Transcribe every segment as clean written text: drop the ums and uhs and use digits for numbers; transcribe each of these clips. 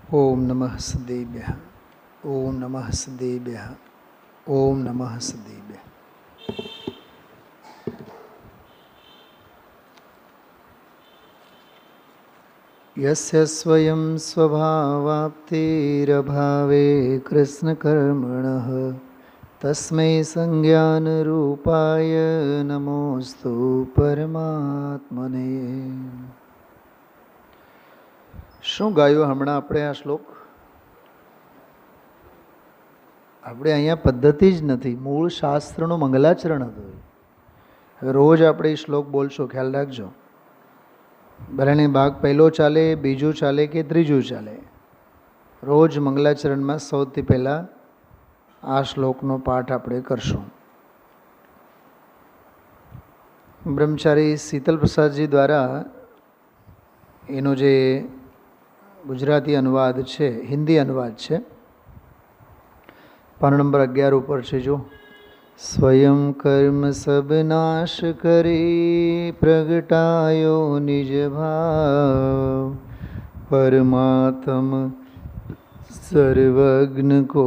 ओम नमः सदेभ्यः। ओम नमः सदेभ्यः। ओम नमः सदेभ्यः। यस्य स्वयं स्वभावाप्तिरभावे कृष्णकर्मणः तस्मै संज्ञानरूपाय नमोस्तु परमात्मने। શું ગાયું હમણાં આપણે આ શ્લોક? આપણે અહીંયા પદ્ધતિ જ નથી, મૂળ શાસ્ત્રનું મંગલાચરણ હતું. હવે રોજ આપણે એ શ્લોક બોલશો, ખ્યાલ રાખજો. ભલે ભાગ પહેલો ચાલે, બીજું ચાલે કે ત્રીજું ચાલે, રોજ મંગલાચરણમાં સૌથી પહેલાં આ શ્લોકનો પાઠ આપણે કરશું. બ્રહ્મચારી શીતલ પ્રસાદજી દ્વારા એનો જે ગુજરાતી અનુવાદ છે, હિન્દી અનુવાદ છે, પાનો નંબર 11 ઉપર છે. જો સ્વયં કર્મ સબ નાશ કરી પ્રગટાયો નિજ ભાવ પરમાત્મ સર્વજ્ઞ કો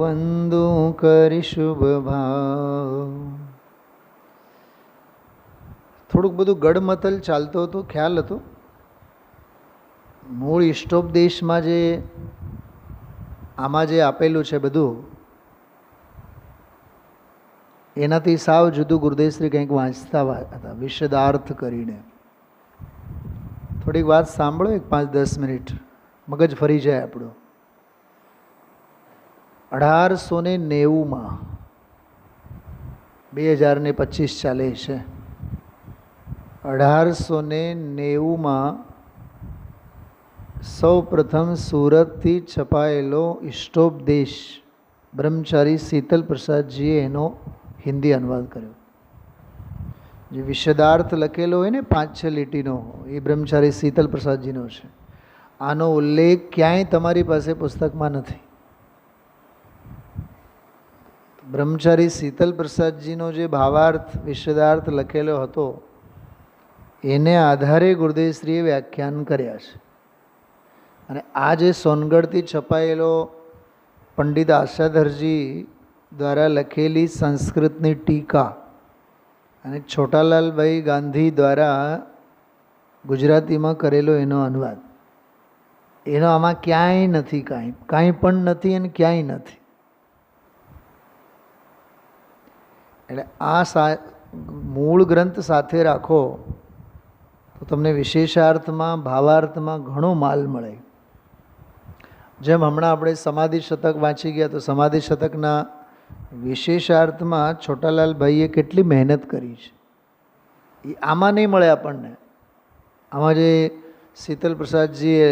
વંદો કરી શુભ ભાવ. થોડુંક બધું ગડમથલ ચાલતો હતો, ખ્યાલ હતો. મૂળ ઇષ્ટોપદેશમાં જે આમાં જે આપેલું છે બધું, એનાથી સાવ જુદું ગુરુદેવશ્રી કંઈક વાંચતા હતા વિશદાર્થ કરીને. થોડીક વાત સાંભળો, 5-10 મિનિટ, મગજ ફરી જાય આપણું. 1890માં 2025 ચાલે છે. 1890માં સૌ પ્રથમ સુરતથી છપાયેલો ઇષ્ટોપદેશ બ્રહ્મચારી શીતલ પ્રસાદજીએ એનો હિન્દી અનુવાદ કર્યો. જે વિશદાર્થ લખેલો હોય ને 5-6 લીટીનો, એ બ્રહ્મચારી શીતલ પ્રસાદજીનો છે. આનો ઉલ્લેખ ક્યાંય તમારી પાસે પુસ્તકમાં નથી. બ્રહ્મચારી શીતલ પ્રસાદજીનો જે ભાવાર્થ વિશદાર્થ લખેલો હતો, એને આધારે ગુરુદેવશ્રીએ વ્યાખ્યાન કર્યા છે. અને આ જે સોનગઢથી છપાયેલો પંડિત આશાધરજી દ્વારા લખેલી સંસ્કૃતની ટીકા અને છોટાલાલભાઈ ગાંધી દ્વારા ગુજરાતીમાં કરેલો એનો અનુવાદ, એનો આમાં ક્યાંય નથી, કાંઈ પણ નથી અને ક્યાંય નથી. એટલે આ મૂળ ગ્રંથ સાથે રાખો તો તમને વિશેષાર્થમાં, ભાવાર્થમાં ઘણો માલ મળે. જેમ હમણાં આપણે સમાધિ શતક વાંચી ગયા, તો સમાધિ શતકના વિશેષાર્થમાં છોટાલાલભાઈએ કેટલી મહેનત કરી છે, એ આમાં નહીં મળે આપણને. આમાં જે શીતલ પ્રસાદજીએ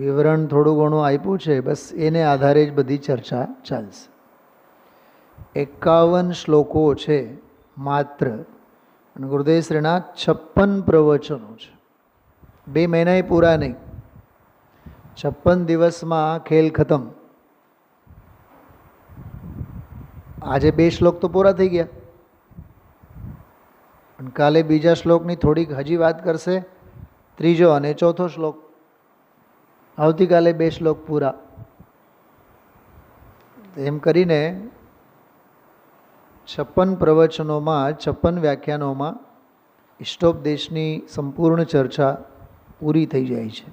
વિવરણ થોડું ઘણું આપ્યું છે, બસ એને આધારે જ બધી ચર્ચા ચાલશે. 51 શ્લોકો છે માત્ર, અને ગુરુદેવશ્રીના 56 પ્રવચનો છે. 2 મહિના પૂરા નહીં, 56 દિવસમાં ખેલ ખતમ. આજે 2 શ્લોક તો પૂરા થઈ ગયા, અને કાલે બીજા શ્લોકની થોડીક હજી વાત કરશે, ત્રીજો અને ચોથો શ્લોક. આવતીકાલે 2 શ્લોક પૂરા. એમ કરીને 56 પ્રવચનોમાં, 56 વ્યાખ્યાનોમાં ઇષ્ટોપદેશની સંપૂર્ણ ચર્ચા પૂરી થઈ જાય છે.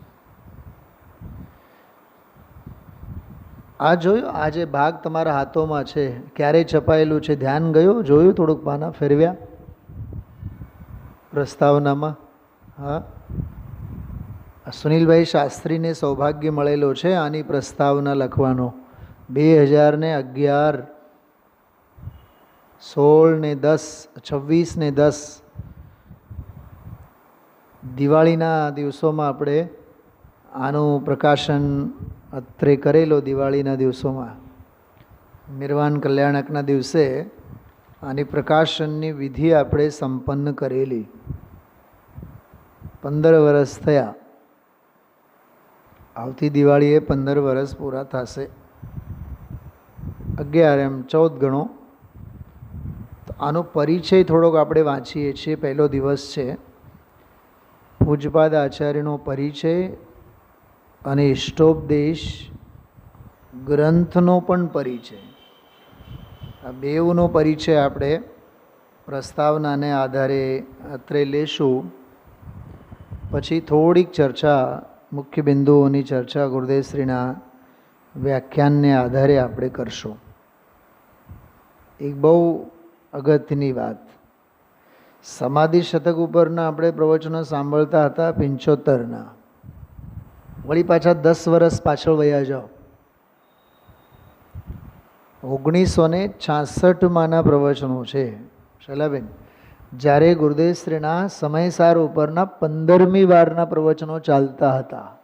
આ જોયું, આ જે ભાગ તમારા હાથોમાં છે, ક્યારે છપાયેલું છે, ધ્યાન ગયું? જોયું? થોડુંક પાના ફેરવ્યા પ્રસ્તાવનામાં? હા, સુનિલભાઈ શાસ્ત્રીને સૌભાગ્ય મળેલો છે આની પ્રસ્તાવના લખવાનો. 2011 16/10 દિવાળીના દિવસોમાં આપણે આનું પ્રકાશન અત્રે કરેલો. દિવાળીના દિવસોમાં નિર્વાણ કલ્યાણકના દિવસે આની પ્રકાશનની વિધિ આપણે સંપન્ન કરેલી. 15 વર્ષ થયા. આવતી દિવાળીએ 15 વર્ષ પૂરા થશે. 11 એમ 14 ગણો. તો આનો પરિચય થોડોક આપણે વાંચીએ છીએ. પહેલો દિવસ છે. પૂજ્યપાદ આચાર્યનો પરિચય અને ઇષ્ટોપદેશ ગ્રંથનો પણ પરિચય. આ બેઉનો પરિચય આપણે પ્રસ્તાવનાને આધારે અત્રે લેશું. પછી થોડીક ચર્ચા, મુખ્ય બિંદુઓની ચર્ચા ગુરુદેવશ્રીના વ્યાખ્યાનને આધારે આપણે કરશું. એક બહુ અગત્યની વાત, સમાધિ શતક ઉપરના આપણે પ્રવચનો સાંભળતા હતા 75ના. વળી પાછા 10 વર્ષ પાછળ વયા જાઓ. 1966માના પ્રવચનો છે શૈલાબેન, જ્યારે ગુરુદેવશ્રીના સમયસાર ઉપરના 15મી વારના પ્રવચનો ચાલતા હતા.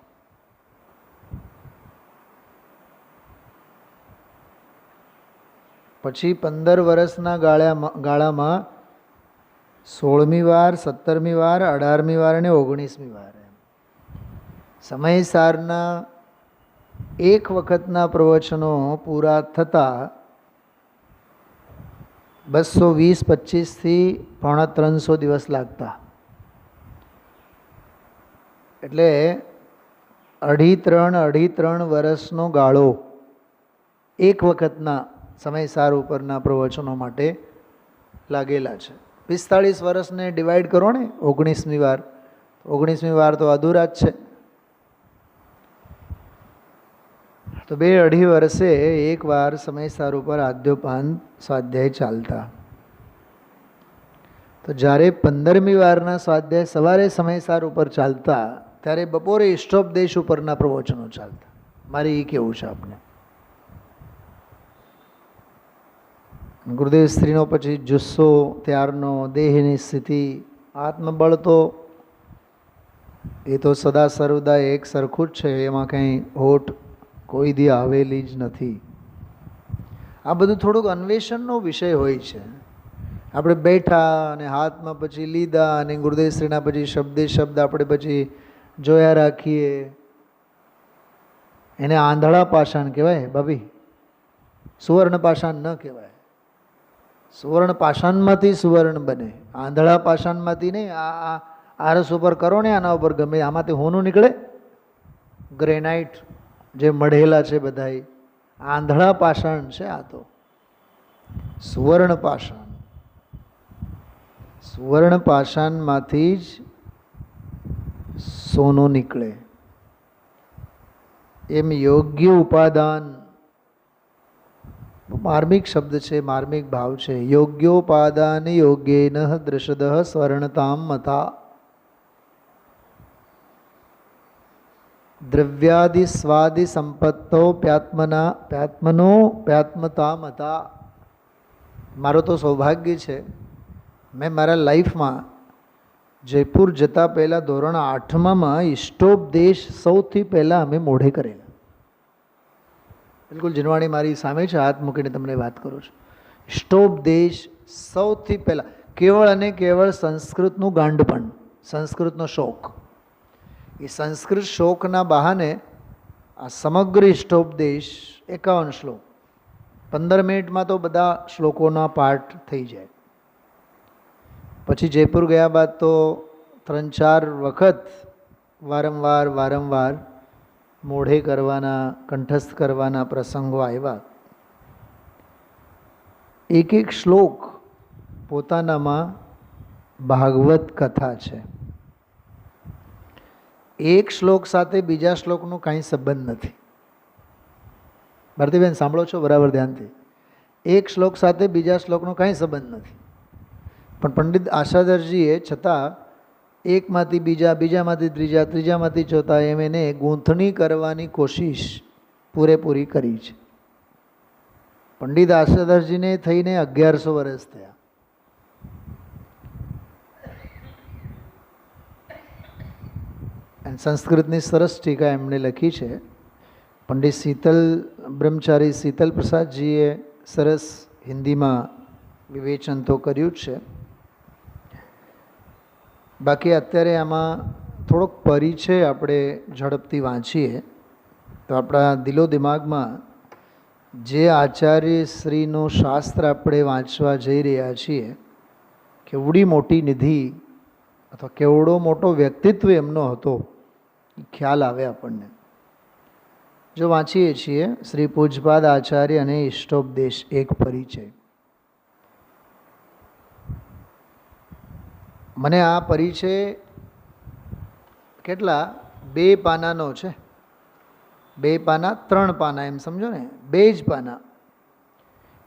પછી 15 વર્ષના ગાળામાં 16મી વાર, 17મી વાર, 18મી વાર અને 19મી વાર સમયસારના એક વખતના પ્રવચનો પૂરા થતાં 220-25થી પોણા 300 દિવસ લાગતા. એટલે 2.5-3 વર્ષનો ગાળો એક વખતના સમયસાર ઉપરના પ્રવચનો માટે લાગેલા છે. 45 વર્ષને ડિવાઈડ કરો ને 19મી વાર, 19મી વાર તો અધૂરા જ છે. તો 2-2.5 વર્ષે એક વાર સમયસાર ઉપર આદ્યોપાન સ્વાધ્યાય ચાલતા. તો જ્યારે 15મી વારના સ્વાધ્યાય સવારે સમયસાર ઉપર ચાલતા, ત્યારે બપોરે ઇષ્ટોપદેશ ઉપરના પ્રવચનો ચાલતા. મારે એ કેવું છે આપને. ગુરુદેવ શ્રીનો પછી જુસ્સો ત્યારનો, દેહની સ્થિતિ, આત્મબળ તો એ તો સદા સર્વદા એક સરખું જ છે, એમાં કંઈ હોટ કોઈ દી આવેલી જ નથી. આ બધું થોડુંક અન્વેષણનો વિષય હોય છે. આપણે બેઠા અને હાથમાં પછી લીધા અને ગુરુદેવશ્રીના પછી શબ્દે શબ્દ આપણે પછી જોયા રાખીએ. એને આંધળા પાષાણ કહેવાય ભાભી, સુવર્ણ પાષાણ ન કહેવાય. સુવર્ણ પાષાણમાંથી સુવર્ણ બને, આંધળા પાષાણમાંથી નહીં. આ આરસ ઉપર કરો ને, આના ઉપર ગમે આમાંથી હોનું નીકળે. ગ્રેનાઇટ જે મઢેલા છે બધા આંધળા પાષાણ છે. આ તો સુવર્ણ પાષાણ. સુવર્ણ પાષાણમાંથી જ સોનું નીકળે. એમ યોગ્ય ઉપાદાન માર્મિક શબ્દ છે, માર્મિક ભાવ છે. યોગ્યોપાદાન યોગ્યેન દૃષદ સ્વર્ણતામ મતા. દ્રવ્યાદિ સ્વાદિ સંપત્તો પ્યાત્મતા મતા. મારો તો સૌભાગ્ય છે, મેં મારા લાઈફમાં જયપુર જતાં પહેલાં ધોરણ 8માં ઇષ્ટોપદેશ સૌથી પહેલાં અમે મોઢે કરેલા. બિલકુલ જીનવાણી મારી સામે છે, હાથ મૂકીને તમને વાત કરું છું. ઇષ્ટોપદેશ સૌથી પહેલાં, કેવળ અને કેવળ સંસ્કૃતનું ગાંડપણ, સંસ્કૃતનો શોખ. એ સંસ્કૃત શોકના બહાને આ સમગ્ર ઇષ્ટોપદેશ 51 શ્લોક, 15 મિનિટમાં તો બધા શ્લોકોના પાઠ થઈ જાય. પછી જયપુર ગયા બાદ તો 3-4 વખત વારંવાર મોઢે કરવાના, કંઠસ્થ કરવાના પ્રસંગો આવ્યા. એક શ્લોક પોતાનામાં ભાગવત કથા છે. એક શ્લોક સાથે બીજા શ્લોકનો કાંઈ સંબંધ નથી. ભારતીબેન સાંભળો છો બરાબર ધ્યાનથી? એક શ્લોક સાથે બીજા શ્લોકનો કાંઈ સંબંધ નથી. પણ પંડિત આશાધરજીએ છતાં એકમાંથી બીજા, બીજામાંથી ત્રીજા, ત્રીજામાંથી ચોથા એમ એને ગૂંથણી કરવાની કોશિશ પૂરેપૂરી કરી છે. પંડિત આશાધરજીને થઈને 1100 વર્ષ થયા. અને સંસ્કૃતની સરસ ટીકા એમણે લખી છે. પંડિત શીતલ બ્રહ્મચારી શીતલ પ્રસાદજીએ સરસ હિન્દીમાં વિવેચન તો કર્યું જ છે. બાકી અત્યારે આમાં થોડોક પરિચય આપણે ઝડપથી વાંચીએ તો આપણા દિલો દિમાગમાં જે આચાર્ય શ્રીનું શાસ્ત્ર આપણે વાંચવા જઈ રહ્યા છીએ, કેવડી મોટી નિધિ અથવા કેવડો મોટો વ્યક્તિત્વ એમનો હતો એ ખ્યાલ આવે આપણને. જો વાંચીએ છીએ શ્રી પૂજપાદ આચાર્ય અને ઇષ્ટોપદેશ એક પરિચય. મને આ પરિચય કેટલા 2 પાનાનો છે. 2 પાના 3 પાના એમ સમજો ને, 2 જ પાના.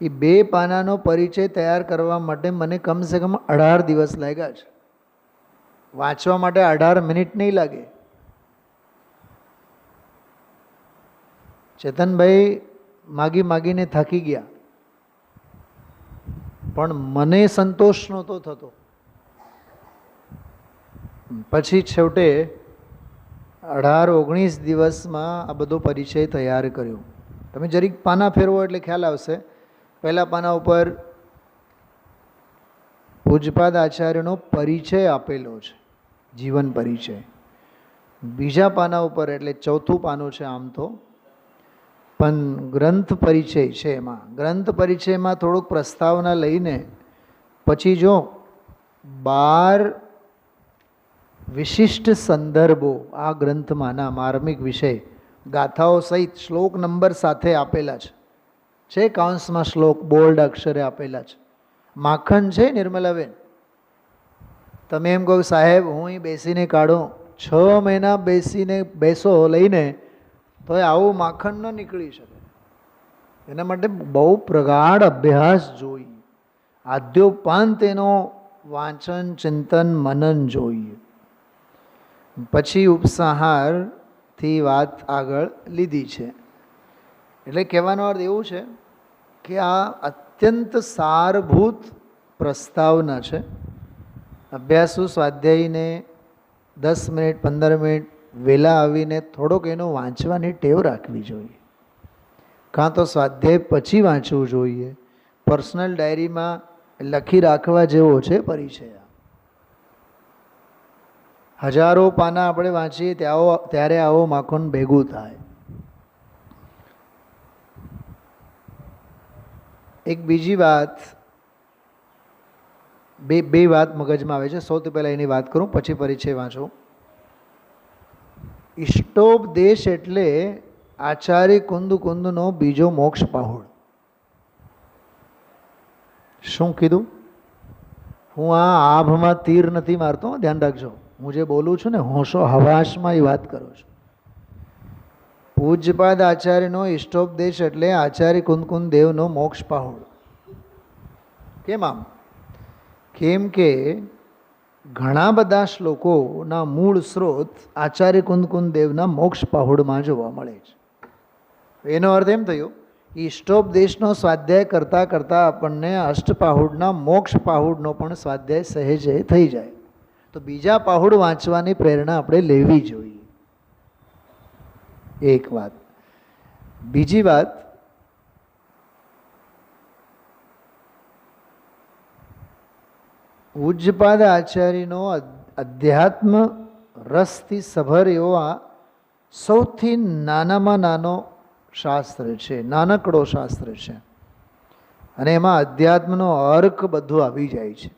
એ 2 પાનાનો પરિચય તૈયાર કરવા માટે મને કમસે કમ 18 દિવસ લાગ્યા છે. વાંચવા માટે 18 મિનિટ નહીં લાગે. ચેતનભાઈ માગી માગીને થાકી ગયા, પણ મને સંતોષ નહોતો થતો. પછી છેવટે 18-19 દિવસમાં આ બધો પરિચય તૈયાર કર્યો. તમે જરીક પાના ફેરવો એટલે ખ્યાલ આવશે. પહેલા પાના ઉપર પૂજપાદ આચાર્યનો પરિચય આપેલો છે, જીવન પરિચય. બીજા પાના ઉપર એટલે ચોથું પાનું છે આમ તો, પણ ગ્રંથ પરિચય છે. એમાં ગ્રંથ પરિચયમાં થોડુંક પ્રસ્તાવના લઈને પછી જો 12 વિશિષ્ટ સંદર્ભો આ ગ્રંથમાંના માર્મિક વિષય ગાથાઓ સહિત શ્લોક નંબર સાથે આપેલા છે. કાઉન્સમાં શ્લોક બોલ્ડ અક્ષરે આપેલા છે. માખણ છે નિર્મલાબેન, તમે એમ કહો સાહેબ હું અહીં બેસીને કાઢું, 6 મહિના બેસીને બેસો લઈને તો આવું માખણ ન નીકળી શકે. એના માટે બહુ પ્રગાઢ અભ્યાસ જોઈએ, આદ્યોપાંત એનો વાંચન ચિંતન મનન જોઈએ. પછી ઉપસંહારથી વાત આગળ લીધી છે. એટલે કહેવાનો અર્થ એવું છે કે આ અત્યંત સારભૂત પ્રસ્તાવના છે. અભ્યાસુ સ્વાધ્યાયીને 10 મિનિટ 15 મિનિટ વહેલા આવીને થોડોક એનો વાંચવાની ટેવ રાખવી જોઈએ. કાં તો સ્વાધ્યાય પછી વાંચવું જોઈએ. પર્સનલ ડાયરીમાં લખી રાખવા જેવો છે પરિચય. હજારો પાના આપણે વાંચીએ ત્યારે આવો માખણ ભેગું થાય. એક બીજી વાત, બે વાત મગજમાં આવે છે. સૌથી પહેલાં એની વાત કરું, પછી પરિચય વાંચું. ઇષ્ટોપદેશ એટલે આચાર્ય કુંદનો બીજો મોક્ષ પાહુડ. શું કીધું? હું આ આભમાં તીર નથી મારતો, ધ્યાન રાખજો. હું જે બોલું છું ને હોશો હવાશમાં એ વાત કરું છું. પૂજ્યપાદ આચાર્યનો ઇષ્ટોપદેશ એટલે આચાર્ય કુંદ દેવનો મોક્ષ પાહુડ. કેમ આમ? કેમ કે ઘણા બધા શ્લોકોના મૂળ સ્ત્રોત આચાર્ય કુંદ દેવના મોક્ષ પાહુડમાં જોવા મળે છે. એનો અર્થ એમ થયો ઇષ્ટોપદેશનો સ્વાધ્યાય કરતાં કરતાં આપણને અષ્ટપાહુડના મોક્ષ પાહુડનો પણ સ્વાધ્યાય સહેજે થઈ જાય તો બીજા પાહુડ વાંચવાની પ્રેરણા આપણે લેવી જોઈએ. એક વાત. બીજી વાત, પૂજ્યપાદ આચાર્યનો અધ્યાત્મ રસથી સભર એવો આ સૌથી નાનામાં નાનો શાસ્ત્ર છે, નાનકડો શાસ્ત્ર છે. અને એમાં અધ્યાત્મનો અર્ક બધું આવી જાય છે.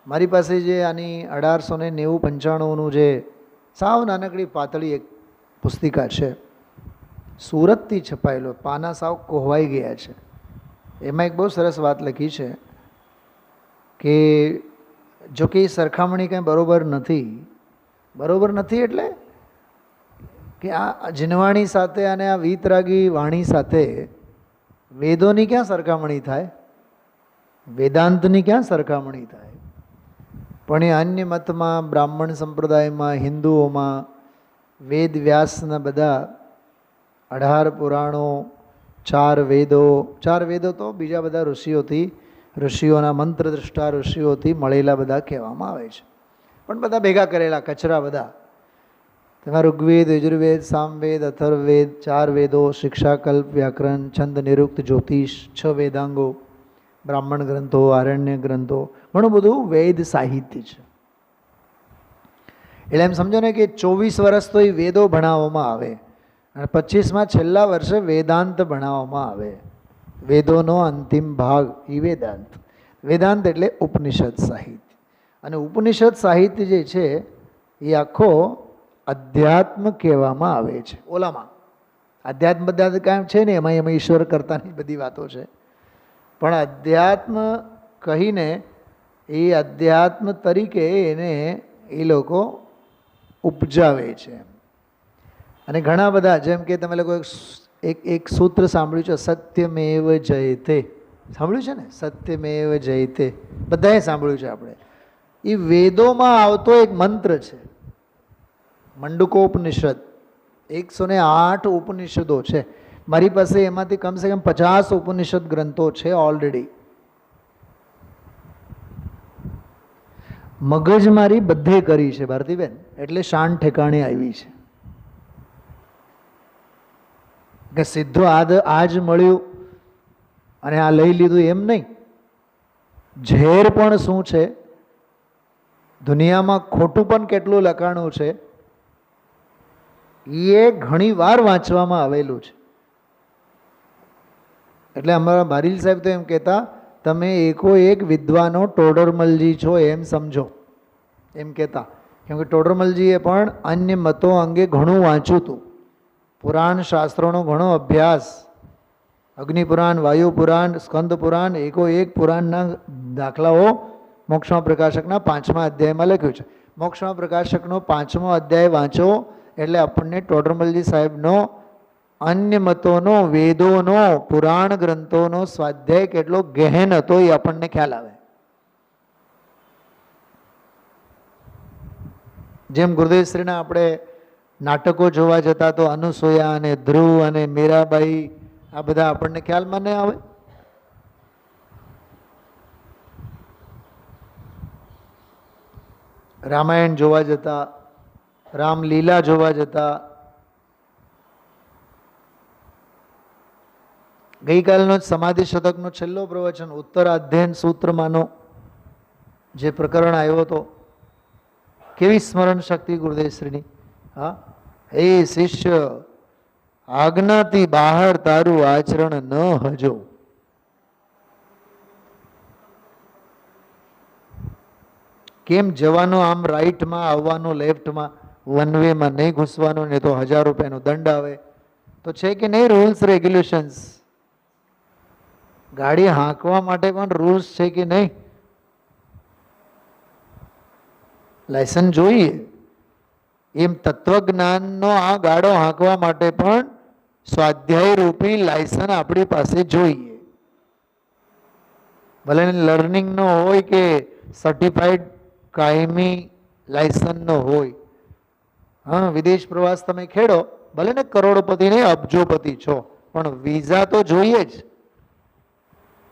મારી પાસે જે આની 1890-95નું જે સાવ નાનકડી પાતળી એક પુસ્તિકા છે, સુરતથી છપાયેલો, પાના સાવ કોહવાઈ ગયા છે. એમાં એક બહુ સરસ વાત લખી છે કે જો કે સરખામણી કંઈ બરોબર નથી. બરોબર નથી એટલે કે આ જીનવાણી સાથે અને આ વીતરાગી વાણી સાથે વેદોની ક્યાં સરખામણી થાય, વેદાંતની ક્યાં સરખામણી થાય. પણ એ અન્ય મતમાં, બ્રાહ્મણ સંપ્રદાયમાં, હિન્દુઓમાં વેદ વ્યાસના બધા 18 પુરાણો, 4 વેદો તો બીજા બધા ઋષિઓના મંત્રદ્રષ્ટા ઋષિઓથી મળેલા બધા કહેવામાં આવે છે. પણ બધા ભેગા કરેલા કચરા બધા. તેમાં ઋગ્વેદ, યજુર્વેદ, સામવેદ, અથર્વવેદ, 4 વેદો, શિક્ષાકલ્પ, વ્યાકરણ, છંદ, નિરુક્ત, જ્યોતિષ, 6 વેદાંગો, બ્રાહ્મણ ગ્રંથો, આરણ્ય ગ્રંથો, ઘણું બધું વેદ સાહિત્ય છે. એટલે એમ સમજો ને કે 24 વર્ષ તો એ વેદો ભણાવવામાં આવે અને 25માં છેલ્લા વર્ષે વેદાંત ભણાવવામાં આવે. વેદોનો અંતિમ ભાગ એ વેદાંત. વેદાંત એટલે ઉપનિષદ સાહિત્ય. અને ઉપનિષદ સાહિત્ય જે છે એ આખો અધ્યાત્મ કહેવામાં આવે છે. ઓલામાં અધ્યાત્મ બધા કાંઈ છે ને એમાં ઈશ્વર કરતાની બધી વાતો છે, પણ અધ્યાત્મ કહીને એ અધ્યાત્મ તરીકે એને એ લોકો ઉપજાવે છે. અને ઘણા બધા, જેમ કે તમે લોકો એક સૂત્ર સાંભળ્યું છે, સત્યમેવ જયતે, સાંભળ્યું છે ને? સત્યમેવ જયતે બધાએ સાંભળ્યું છે આપણે. એ વેદોમાં આવતો એક મંત્ર છે, મંડુકોપનિષદ. 108 ઉપનિષદો છે મારી પાસે, એમાંથી કમસે કમ 50 ઉપનિષદ ગ્રંથો છે ઓલરેડી. મગજ મારી બધે કરી છે ભારતીબેન, એટલે શાન ઠેકાણે આવી છે કે સીધું આજ મળ્યું અને આ લઈ લીધું એમ નહીં. ઝેર પણ શું છે, દુનિયામાં ખોટું પણ કેટલું લખાણું છે, એ ઘણી વાર વાંચવામાં આવેલું છે. એટલે અમારા બારીલ સાહેબ તો એમ કહેતા, તમે એક વિદ્વાનો ટોડરમલજી છો એમ સમજો, એમ કહેતા. કેમ કે ટોડરમલજીએ પણ અન્ય મતો અંગે ઘણું વાંચ્યું હતું, પુરાણ શાસ્ત્રોનો ઘણો અભ્યાસ, અગ્નિપુરાણ, વાયુપુરાણ, સ્કંદ પુરાણ, એક પુરાણના દાખલાઓ મોક્ષમાં પ્રકાશકના 5મા અધ્યાયમાં લખ્યું છે. મોક્ષમાં પ્રકાશકનો 5મો અધ્યાય વાંચો એટલે આપણને ટોડરમલજી સાહેબનો અન્ય મતોનો, વેદોનો, પુરાણ ગ્રંથોનો સ્વાધ્યાય કેટલો ગહેન હતો એ આપણને ખ્યાલ આવે. જેમ ગુરુદેવશ્રીના આપણે નાટકો જોવા જતા તો અનુસૂયા અને ધ્રુવ અને મીરાબાઈ, આ બધા આપણને ખ્યાલમાં નહીં આવે. રામાયણ જોવા જતા, રામલીલા જોવા જતા. ગઈકાલનો જ સમાધિ શતકનો છેલ્લો પ્રવચન, ઉત્તરાધ્યયન સૂત્રમાંનો જે પ્રકરણ આવ્યો હતો, કેવી સ્મરણ શક્તિ ગુરુદેવશ્રીની! હા, હે શિષ્ય, આજ્ઞાથી બહાર તારું આચરણ ન હજો. કેમ જવાનો આમ રાઈટમાં, આવવાનો લેફ્ટમાં, વન વેમાં નહીં ઘૂસવાનું, ને તો 1000 રૂપિયાનો દંડ આવે. તો છે કે નહીં રૂલ્સ રેગ્યુલેશન્સ? ગાડી હાંકવા માટે પણ રૂલ્સ છે કે નહીં? લાયસન્સ જોઈએ. એમ તત્વજ્ઞાનનો આ ગાડો હાંકવા માટે પણ સ્વાધ્યાય રૂપી લાયસન્સ આપણી પાસે જોઈએ. ભલે લર્નિંગનો હોય કે સર્ટિફાઈડ કાયમી લાયસન્સનો હોય. હા, વિદેશ પ્રવાસ તમે ખેડો, ભલે ને કરોડપતિ ને અબજોપતિ છો, પણ વિઝા તો જોઈએ જ.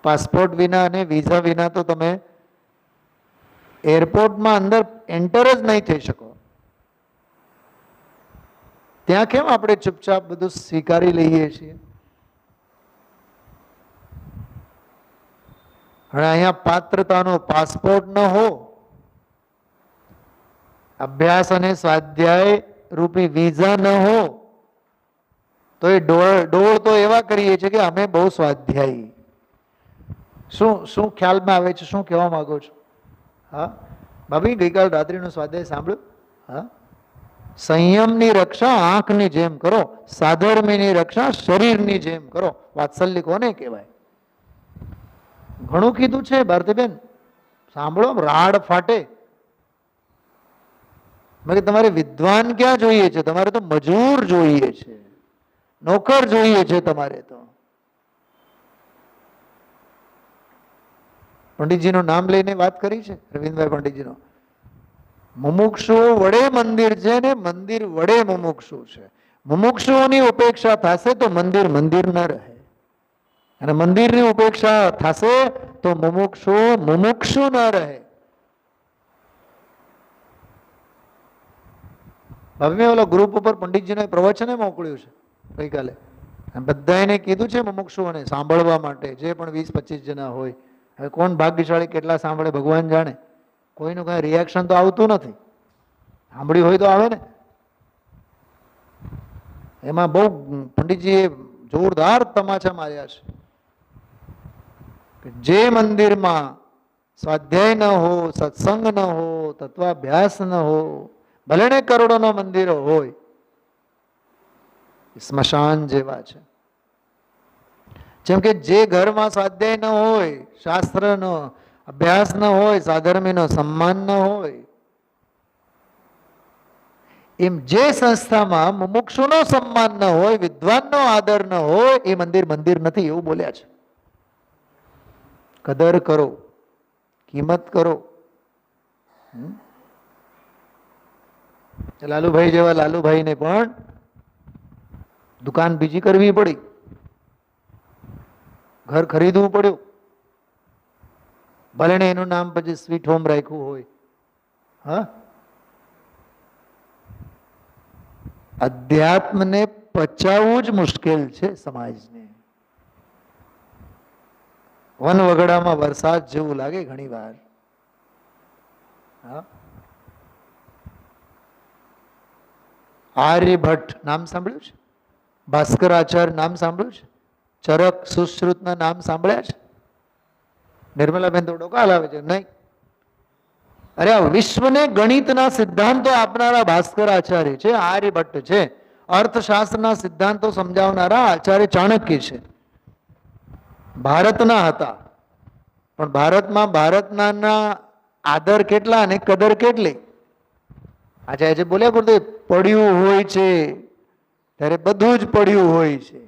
પાસપોર્ટ વિના અને વિઝા વિના તો તમે એરપોર્ટમાં અંદર એન્ટર જ નહીં થઈ શકો. ત્યાં કેમ આપણે ચૂપચાપ બધું સ્વીકારી લઈએ છીએ? હવે અહીંયા પાત્રતાનો પાસપોર્ટ ન હો, અભ્યાસ અને સ્વાધ્યાય રૂપી વિઝા ન હો, તો એ ડોળ તો એવા કરીએ છીએ કે અમે બહુ સ્વાધ્યાયી. શું ખ્યાલમાં આવે છે? શું કહેવા માંગો છો? હા ભાભી, ગઈકાલ રાત્રિનો સ્વાધ્યાય સાંભળ્યો? હા, સંયમની રક્ષા આંખની જેમ કરો, સાધર્મીની રક્ષા શરીરની જેમ કરો. વાત્સલ્ય કોને કહેવાય? ઘણું કીધું છે ભારતીબેન, સાંભળો, રાડ ફાટે. મેં તમારે વિદ્વાન ક્યાં જોઈએ છે? તમારે તો મજૂર જોઈએ છે, નોકર જોઈએ છે તમારે તો. પંડિતજીનું નામ લઈને વાત કરી છે રવિન્દ્રભાઈ પંડિતજીનો. મુમુક્ષુ વડે મંદિર છે ને મંદિર વડે મુમુક્ષુ છે. મુમુક્ષુઓની ઉપેક્ષા થશે તો મંદિર મંદિર ન રહે, અને મંદિરની ઉપેક્ષા થશે તો મુમુક્ષુ ન રહે. હવે મેં ઓલો ગ્રુપ ઉપર પંડિતજીને પ્રવચન મોકલ્યું છે ગઈકાલે. બધાને કીધું છે મુમુક્ષુઓને સાંભળવા માટે, જે પણ 20-25 જણા હોય. હવે કોણ ભાગ્યશાળી કેટલા સાંભળે ભગવાન જાણે. કોઈનું કઈ રિએક્શન તો આવતું નથી. સાંભળ્યું હોય તો આવે ને. એમાં બહુ પંડિતજીએ જોરદાર તમાચા માર્યા છે. જે મંદિરમાં સ્વાધ્યાય ન હો, સત્સંગ ન હો, તત્વાભ્યાસ ન હો, ભલે ને કરોડોનો મંદિરો હોય, સ્મશાન જેવા છે. જેમ કે જે ઘરમાં સ્વાધ્યાય ન હોય, શાસ્ત્રનો અભ્યાસ ન હોય, સાધર્મીનો સન્માન ન હોય, એમ જે સંસ્થામાં મુમુક્ષુનો સન્માન ન હોય, વિદ્વાનનો આદર ન હોય, એ મંદિર મંદિર નથી, એવું બોલ્યા છે. કદર કરો, કિંમત કરો. લાલુભાઈ જેવા લાલુભાઈને પણ દુકાન બીજી કરવી પડી, ઘર ખરીદવું પડ્યું, ભલે ને એનું નામ પછી સ્વીટ હોમ રાખ્યું હોય. હા, અધ્યાત્મને પચાવવું જ મુશ્કેલ છે સમાજને. વન વગડામાં વરસાદ જેવું લાગે ઘણી વાર. હા, આર્યભટ્ટ નામ સાંભળ્યું છે? ભાસ્કરાચાર્ય નામ સાંભળ્યું છે? ચરક સુશ્રુતના નામ સાંભળ્યા છે? નિર્મલાબેન તો ડોકા હલાવે છે, નહીં. અરે આ વિશ્વને ગણિતના સિદ્ધાંતો આપનારા ભાસ્કરાચાર્ય છે, આર્યભટ્ટ છે. અર્થશાસ્ત્રના સિદ્ધાંતો સમજાવનારા આચાર્ય ચાણક્ય છે. ભારતના હતા, પણ ભારતમાં ભારતના આદર કેટલા અને કદર કેટલી. આજે આજે બોલ્યા ગુરુદેવ, પડ્યું હોય છે ત્યારે બધું જ પડ્યું હોય છે.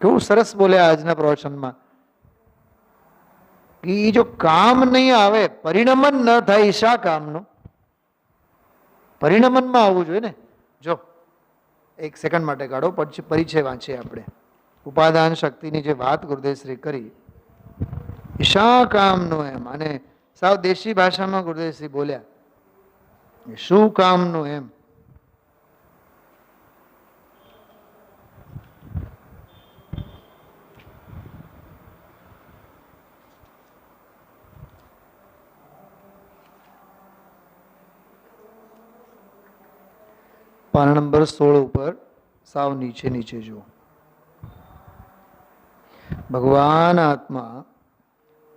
કેવું સરસ બોલ્યા આજના પ્રવચનમાં કે જો કામ નહીં આવે, પરિણમન ન થાય, શા કામનું? પરિણમનમાં આવવું જોઈએ ને. જો એક સેકન્ડ માટે કાઢો, પછી પરિચય વાંચીએ આપણે. ઉપાદાન શક્તિની જે વાત ગુરુદેવશ્રી કરી, શા કામનું એમ, અને સાવ દેશી ભાષામાં ગુરુદેવશ્રી બોલ્યા શું કામનું એમ. પાના નંબર 16 ઉપર સાવ નીચે નીચે જુઓ. ભગવાન આત્મા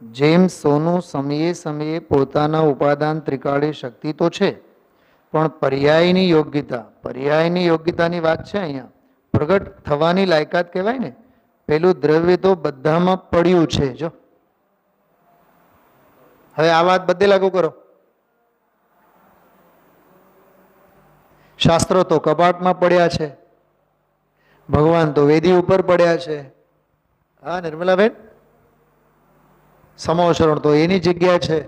જેમ સોનું સમયે સમયે પોતાના ઉપાદાન ત્રિકાળી શક્તિ તો છે, પણ પર્યાયની યોગ્યતા, પર્યાયની યોગ્યતાની વાત છે અહીંયા. પ્રગટ થવાની લાયકાત કહેવાય ને, પેલું દ્રવ્ય તો બધામાં પડ્યું છે. જો હવે આ વાત બધે લાગુ કરો. શાસ્ત્રો તો કબાટમાં પડ્યા છે, ભગવાન તો વેદી ઉપર પડ્યા છે. હા નિર્મલાબેન, સમોસરણ તો એની જગ્યા છે.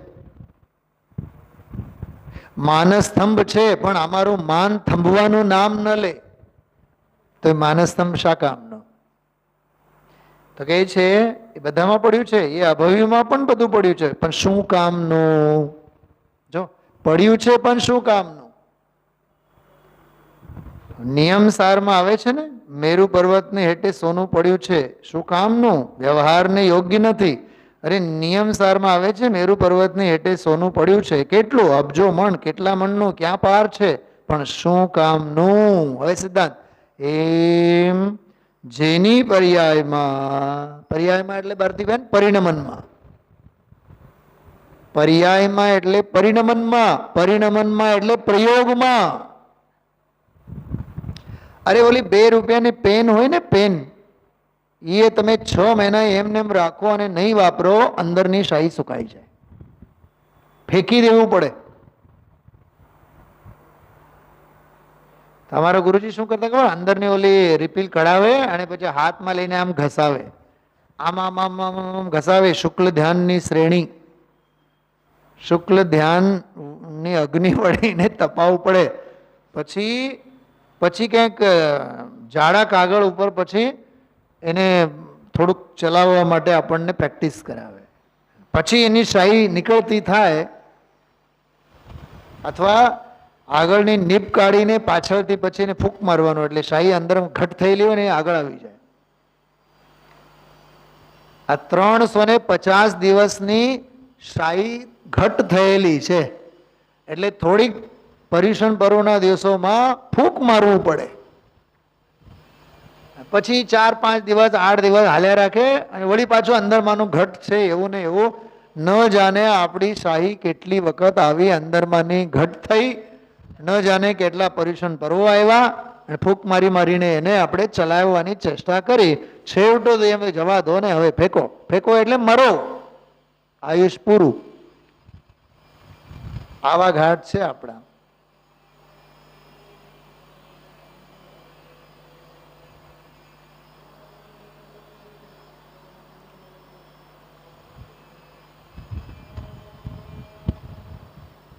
માનસ્તંભ છે, પણ અમારું માન થંભવાનું નામ ન લે તો એ માનસ્તંભ શા કામનો? તો કહે છે એ બધામાં પડ્યું છે, એ અભવ્યમાં પણ બધું પડ્યું છે, પણ શું કામનું? જો પડ્યું છે પણ શું કામનું? નિયમ સારમાં આવે છે ને, મેરુ પર્વતની હેઠે સોનું પડ્યું છે, શું કામનું? વ્યવહારને યોગ્ય નથી. અરે નિયમ સારમાં આવે છે, મેરુ પર્વતની હેઠે સોનું પડ્યું છે, કેટલું? અબજો મણ, કેટલા મણનું ક્યાં પાર છે, પણ શું કામનું? હવે સિદ્ધાંત એમ જેની પર્યાયમાં, પર્યાયમાં એટલે ભારતીબેન પરિણમનમાં, પર્યાયમાં એટલે પરિણમનમાં, પરિણમનમાં એટલે પ્રયોગમાં. અરે ઓલી 2 રૂપિયાની પેન હોય ને, પેન, એ તમે 6 મહિના એમને એમ રાખો અને નહીં વાપરો, અંદરની શાહી સુકાઈ જાય, ફેંકી દેવું પડે. તમારા ગુરુજી શું કરતા ખબર? અંદરની ઓલી રિપીલ કઢાવે અને પછી હાથમાં લઈને આમ ઘસાવે, આમ આમ આમ આમ ઘસાવે. શુક્લ ધ્યાનની શ્રેણી, શુક્લ ધ્યાનની અગ્નિ વળીને તપાવવું પડે. પછી ક્યાંક જાડા કાગળ ઉપર પછી એને થોડુંક ચલાવવા માટે આપણને પ્રેક્ટિસ કરાવે. પછી એની શાહી નીકળતી થાય, અથવા આગળની નીપ કાઢીને પાછળથી પછી એને ફૂંક મારવાનો, એટલે શાહી અંદર ઘટ થયેલી હોય ને એ આગળ આવી જાય. આ 350 દિવસની શાહી ઘટ થયેલી છે, એટલે થોડીક પર્યુષણ પર્વના દિવસોમાં ફૂંક મારવું પડે. પછી 4-5 દિવસ 8 દિવસ હાલ્યા રાખે અને વળી પાછું અંદરમાંનું ઘટ છે એવું ને એવું ન જાણે આપણી શાહી કેટલી વખત આવી અંદરમાંની ઘટ થઈ, ન જાણે કેટલા પર્યુષણ પર્વો આવ્યા, ફૂંક મારી મારીને એને આપણે ચલાવવાની ચેષ્ટા કરી. છેવટો તો એમ જવા દો ને, હવે ફેંકો. ફેંકો એટલે મરો, આયુષ પૂરું. આવા ઘાટ છે આપણા.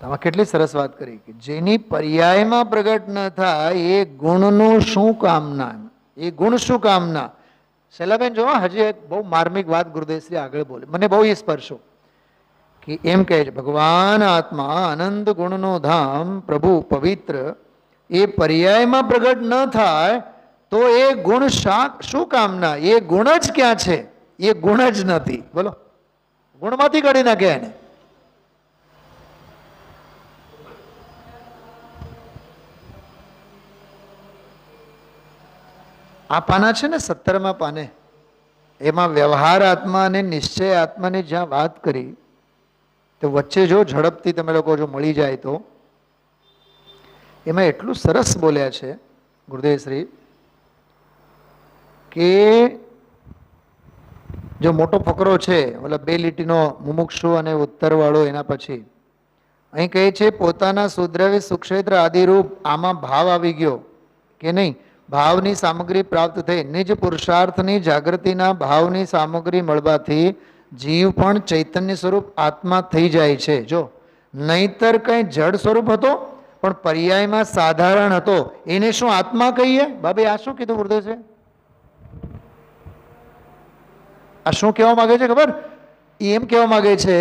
આમાં કેટલી સરસ વાત કરી કે જેની પર્યાયમાં પ્રગટ ન થાય એ ગુણનું શું કામના, એ ગુણ શું કામના. શૈલાબેન જો હજી એક બહુ માર્મિક વાત ગુરુદેવશ્રી આગળ બોલે, મને બહુ એ સ્પર્શો કે એમ કહે છે ભગવાન આત્મા આનંદ ગુણનો ધામ પ્રભુ પવિત્ર, એ પર્યાયમાં પ્રગટ ન થાય તો એ ગુણ શું કામના, એ ગુણ જ ક્યાં છે, એ ગુણ જ નથી. બોલો, ગુણમાંથી કાઢી નાખે એને. આ પાના છે ને 17મા પાને, એમાં વ્યવહાર આત્મા અને નિશ્ચય આત્માની જ્યાં વાત કરી, તો વચ્ચે જો ઝડપથી તમે લોકો જો મળી જાય તો એમાં એટલું સરસ બોલ્યા છે ગુરુદેવશ્રી કે જો મોટો ફકરો છે, મતલબ 2 લીટીનો મુમુક્ષુ અને ઉત્તરવાળો, એના પછી અહીં કહે છે પોતાના સુદ્રવ્ય સુક્ષેત્ર આદિરૂપ આમાં ભાવ આવી ગયો કે નહીં, ભાવની સામગ્રી પ્રાપ્ત થઈ, નિજ પુરુષાર્થની જાગૃતિના ભાવની સામગ્રી મળવાથી જીવ પણ ચૈતન્ય સ્વરૂપ આત્મા થઈ જાય છે. જો નહીતર કંઈ જડ સ્વરૂપ હતો પણ પર્યાયમાં સાધારણ હતો, એને શું આત્મા કહીએ? બાબે આ શું કીધું ગુરુદેવ છે? આ શું કહેવા માંગે છે ખબર? એમ કહેવા માંગે છે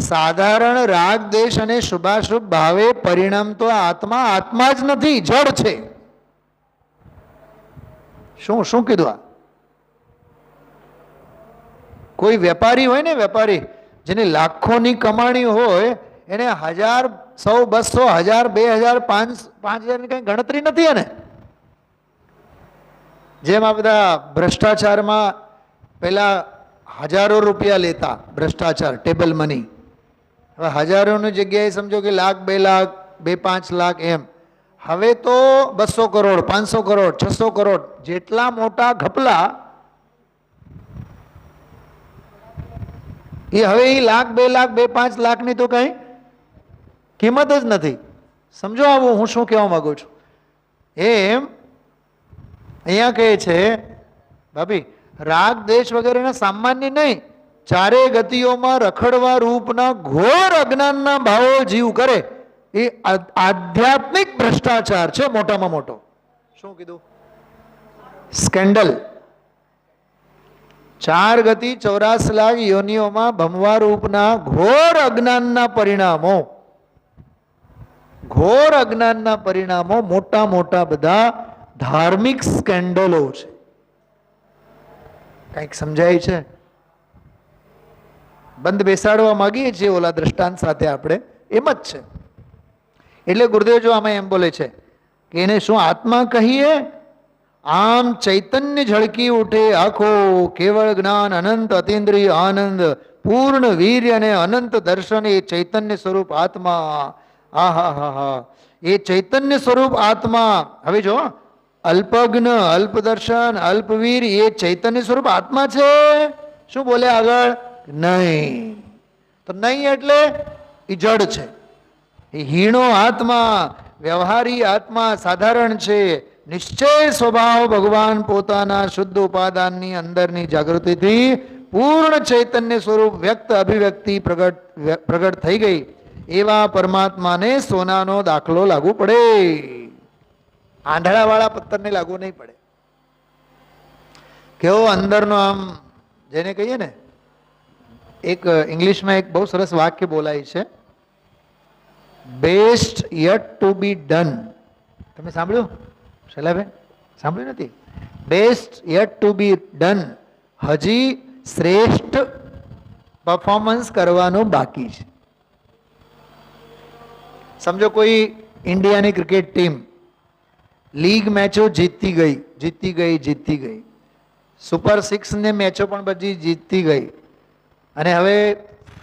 સાધારણ રાગ દેશ અને શુભાશુભ ભાવે પરિણામ તો આત્મા આત્મા જ નથી, જડ છે. શું શું કીધું? આ કોઈ વેપારી હોય ને, વેપારી જેની લાખોની કમાણી હોય, એને 1000, 100, 200, 1000, 2000, 5000 ની કઈ ગણતરી નથી એને. જેમ આ બધા ભ્રષ્ટાચારમાં પેલા હજારો રૂપિયા લેતા, ભ્રષ્ટાચાર ટેબલ મની, હવે હજારોની જગ્યાએ સમજો કે લાખ, 2 લાખ, 2-5 લાખ એમ. હવે તો 200 કરોડ, 500 કરોડ, 600 કરોડ જેટલા મોટા ઘપલા, એ હવે એ લાખ, 2 લાખ, 2-5 લાખની તો કઈ કિંમત જ નથી. સમજો આવું હું શું કહેવા માંગુ છું? એમ અહીંયા કહે છે ભાભી, રાગ દેશ વગેરેના સામાન્ય નહીં, ચારે ગતિઓમાં રખડવા રૂપના ઘોર અજ્ઞાનના ભાવો જીવ કરે, એ આધ્યાત્મિક ભ્રષ્ટાચાર છે મોટામાં મોટો. શું કીધું? સ્કેન્ડલ. 4 ગતિ 84 લાખ યોનિઓમાં ભમવા રૂપના ઘોર અજ્ઞાનના પરિણામો, ઘોર અજ્ઞાનના પરિણામો મોટા મોટા બધા ધાર્મિક સ્કેન્ડલો છે. કંઈક સમજાય છે? બંધ બેસાડવા માંગીએ છીએ ઓલા દ્રષ્ટાંત સાથે આપણે, એમ જ છે. એટલે ગુરુદેવ જો આમાં એમ બોલે છે કે એને શું આત્મા કહીએ? આમ ચૈતન્ય ઝળકી ઉઠે આખો, કેવળ જ્ઞાન, અનંત અતિન્દ્રિય આનંદ, પૂર્ણ વીર્ય અને અનંત દર્શન, એ ચૈતન્ય સ્વરૂપ આત્મા. આહા હા હા, એ ચૈતન્ય સ્વરૂપ આત્મા. હવે જો અલ્પજ્ઞ, અલ્પદર્શન, અલ્પવીર, એ ચૈતન્ય સ્વરૂપ આત્મા છે. શું બોલે આગળ? નહીં. તો નહીં એટલે એ જડ છે, એ હીણો આત્મા, વ્યવહારી આત્મા સાધારણ છે. નિશ્ચય સ્વભાવ ભગવાન પોતાના શુદ્ધ ઉપાદાનની અંદરની જાગૃતિથી પૂર્ણ ચૈતન્ય સ્વરૂપ વ્યક્ત અભિવ્યક્તિ પ્રગટ થઈ ગઈ, એવા પરમાત્માને સોનાનો દાખલો લાગુ પડે, આંધળાવાળા પથ્થરને લાગુ નહીં પડે. કેવો અંદરનો આમ, જેને કહીએ ને, એક ઇંગ્લિશમાં એક બહુ સરસ વાક્ય બોલાય છે, best yet to be done. તમે સાંભળ્યું શૈલાબેન? સાંભળ્યું નથી? Best yet to be done, હજી શ્રેષ્ઠ પરફોર્મન્સ કરવાનું બાકી છે. સમજો કોઈ ઇન્ડિયાની ક્રિકેટ ટીમ લીગ મેચો જીતતી ગઈ, સુપર 6 ને મેચો પણ બધી જીતતી ગઈ, અને હવે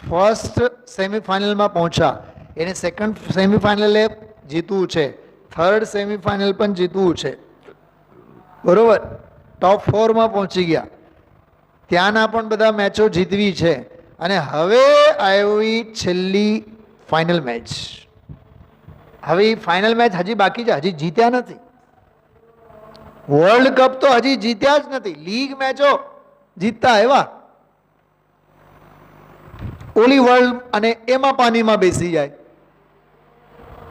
ફર્સ્ટ સેમિફાઇનલમાં પહોંચ્યા, એને સેકન્ડ સેમિફાઇનલે જીતવું છે, થર્ડ સેમિફાઇનલ પણ જીતવું છે, બરોબર. ટોપ 4માં પહોંચી ગયા, ત્યાંના પણ બધા મેચો જીતવી છે. અને હવે આવી છેલ્લી ફાઇનલ મેચ. હવે એ ફાઇનલ મેચ હજી બાકી છે, હજી જીત્યા નથી. વર્લ્ડ કપ તો હજી જીત્યા જ નથી, લીગ મેચો જીતતા એવા. ઓલી વર્લ્ડ અને એમાં પાણીમાં બેસી જાય.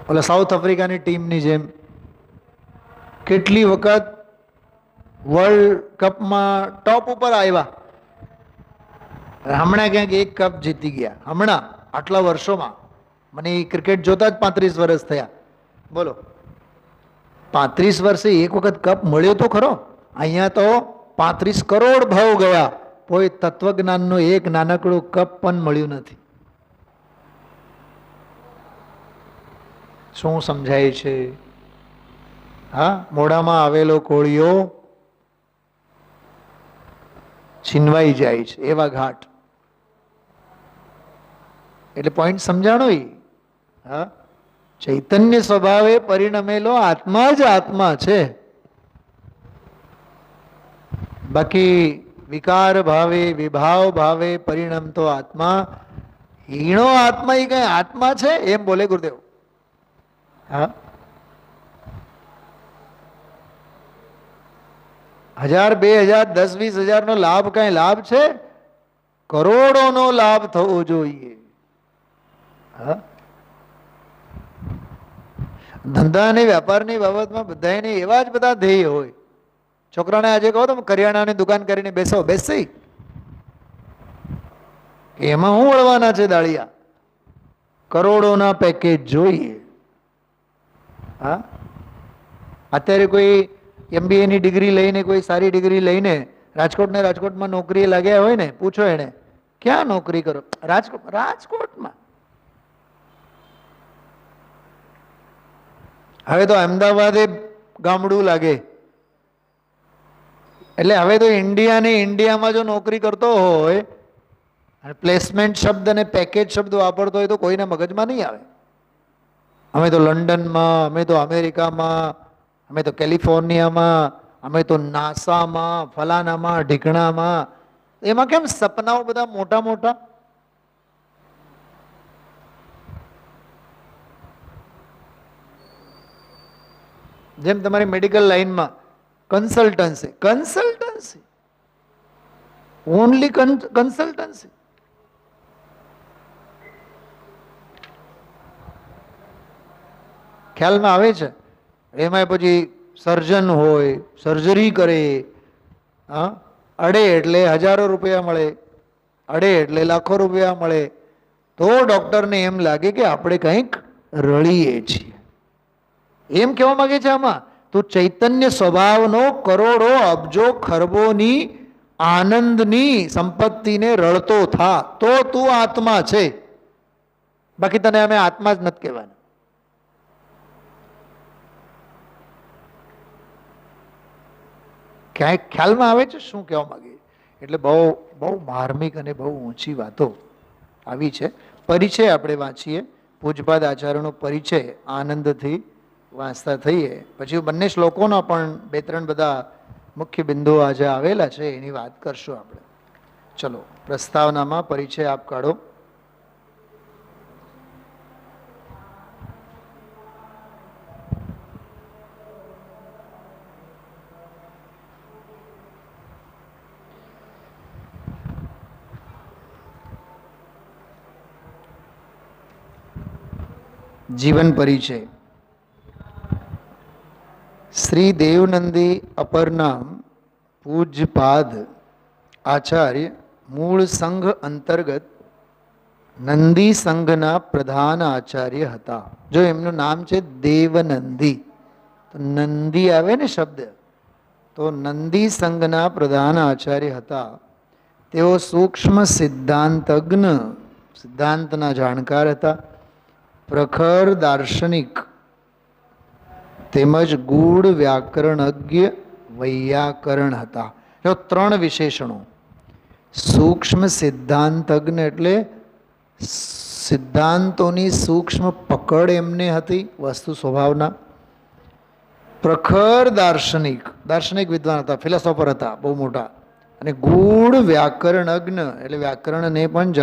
ઓલા સાઉથ આફ્રિકાની ટીમની જેમ કેટલી વખત વર્લ્ડ કપમાં ટોપ ઉપર આવ્યા, હમણાં ક્યાંક એક કપ જીતી ગયા. હમણાં આટલા વર્ષોમાં મને ક્રિકેટ જોતા જ 35 વર્ષ થયા. બોલો, 35 વર્ષે એક વખત કપ મળ્યો તો ખરો. અહીંયા તો 35 કરોડ ભાવ ગયા, કોઈ તત્વજ્ઞાનનો એક નાનકડું કપ પણ મળ્યું નથી. શું સમજાય છે? હા, મોઢામાં આવેલો કોળિયો છીનવાઈ જાય છે, એવા ઘાટ. એટલે પોઈન્ટ સમજાણો. હા, ચૈતન્ય સ્વભાવે પરિણમેલો આત્મા જ આત્મા છે. બાકી વિકાર ભાવે વિભાવ ભાવે પરિણમતો આત્મા, હીણો આત્મા એ કઈ આત્મા છે એમ બોલે ગુરુદેવ. હા, 1000, 2000, 10, 20 નો લાભ કઈ લાભ છે? કરોડોનો લાભ થવો જોઈએ. હા, ધંધા અને વેપારની બાબતમાં બધાને એવા જ બધા ધ્યેય હોય. છોકરાને આજે કહો તમે કરિયાણાની દુકાન કરીને બેસો, બેસી એમાં શું વળવાના છે દાળિયા? કરોડોના પેકેજ જોઈએ. હા, અત્યારે કોઈ MBA ની ડિગ્રી લઈને, કોઈ સારી ડિગ્રી લઈને રાજકોટમાં નોકરી લાગ્યા હોય ને, પૂછો એને ક્યાં નોકરી કરો? રાજકોટમાં. હવે તો અમદાવાદે ગામડું લાગે. એટલે હવે તો ઇન્ડિયામાં જો નોકરી કરતો હોય અને પ્લેસમેન્ટ શબ્દ અને પેકેજ શબ્દ વાપરતો હોય તો કોઈને મગજમાં નહીં આવે. અમે તો લંડનમાં, અમે તો અમેરિકામાં, અમે તો કેલિફોર્નિયામાં, અમે તો નાસામાં, ફલાનામાં, ઢીકણામાં. એમાં કેમ સપનાઓ બધા મોટા મોટા? જેમ તમારી મેડિકલ લાઈનમાં કન્સલ્ટન્સી, ઓનલી કન્સલ્ટન્સી. ખ્યાલમાં આવે છે? એમાં પછી સર્જન હોય, સર્જરી કરે. હા, અડે એટલે હજારો રૂપિયા મળે, અડે એટલે લાખો રૂપિયા મળે. તો ડોક્ટરને એમ લાગે કે આપણે કંઈક રળીએ છીએ. એમ કહેવા માંગે છે આમાં, તું ચૈતન્ય સ્વભાવનો કરોડો અબજો ખરબોની આનંદની સંપત્તિને રળતો થા, તો તું આત્મા છે. બાકી તને અમે આત્મા જ નથી કહેવાના. ક્યાંય ખ્યાલમાં આવે છે શું કહેવા માંગે? એટલે બહુ માર્મિક અને બહુ ઊંચી વાતો આવી છે. પરિચય આપણે વાંચીએ, પૂજપાદ આચાર્યનો પરિચય આનંદથી વાંચતા થઈએ. પછી બંને શ્લોકોના પણ 2-3 બધા મુખ્ય બિંદુઓ આજે આવેલા છે, એની વાત કરશું આપણે. ચલો, પ્રસ્તાવનામાં પરિચય આપ કાઢો. જીવન પરિચય. શ્રી દેવનંદી અપર નામ પૂજપાદ આચાર્ય મૂળ સંઘ અંતર્ગત નંદી સંઘના પ્રધાન આચાર્ય હતા. જો એમનું નામ છે દેવનંદી, તો નંદી આવે ને શબ્દ, તો નંદી સંઘના પ્રધાન આચાર્ય હતા. તેઓ સૂક્ષ્મ સિદ્ધાંતજ્ઞ, સિદ્ધાંતના જાણકાર હતા. પ્રખર દાર્શનિક તેમજ ગૂઢ વ્યાકરણજ્ઞ વૈયાકરણ હતા. જો 3 વિશેષણો. સૂક્ષ્મ સિદ્ધાંતજ્ઞ એટલે સિદ્ધાંતોની સૂક્ષ્મ પકડ એમને હતી વસ્તુ સ્વભાવના. પ્રખર દાર્શનિક, દાર્શનિક વિદ્વાન હતા, ફિલોસોફર હતા બહુ મોટા. અને ગૂઢ વ્યાકરણજ્ઞ એટલે વ્યાકરણને પણ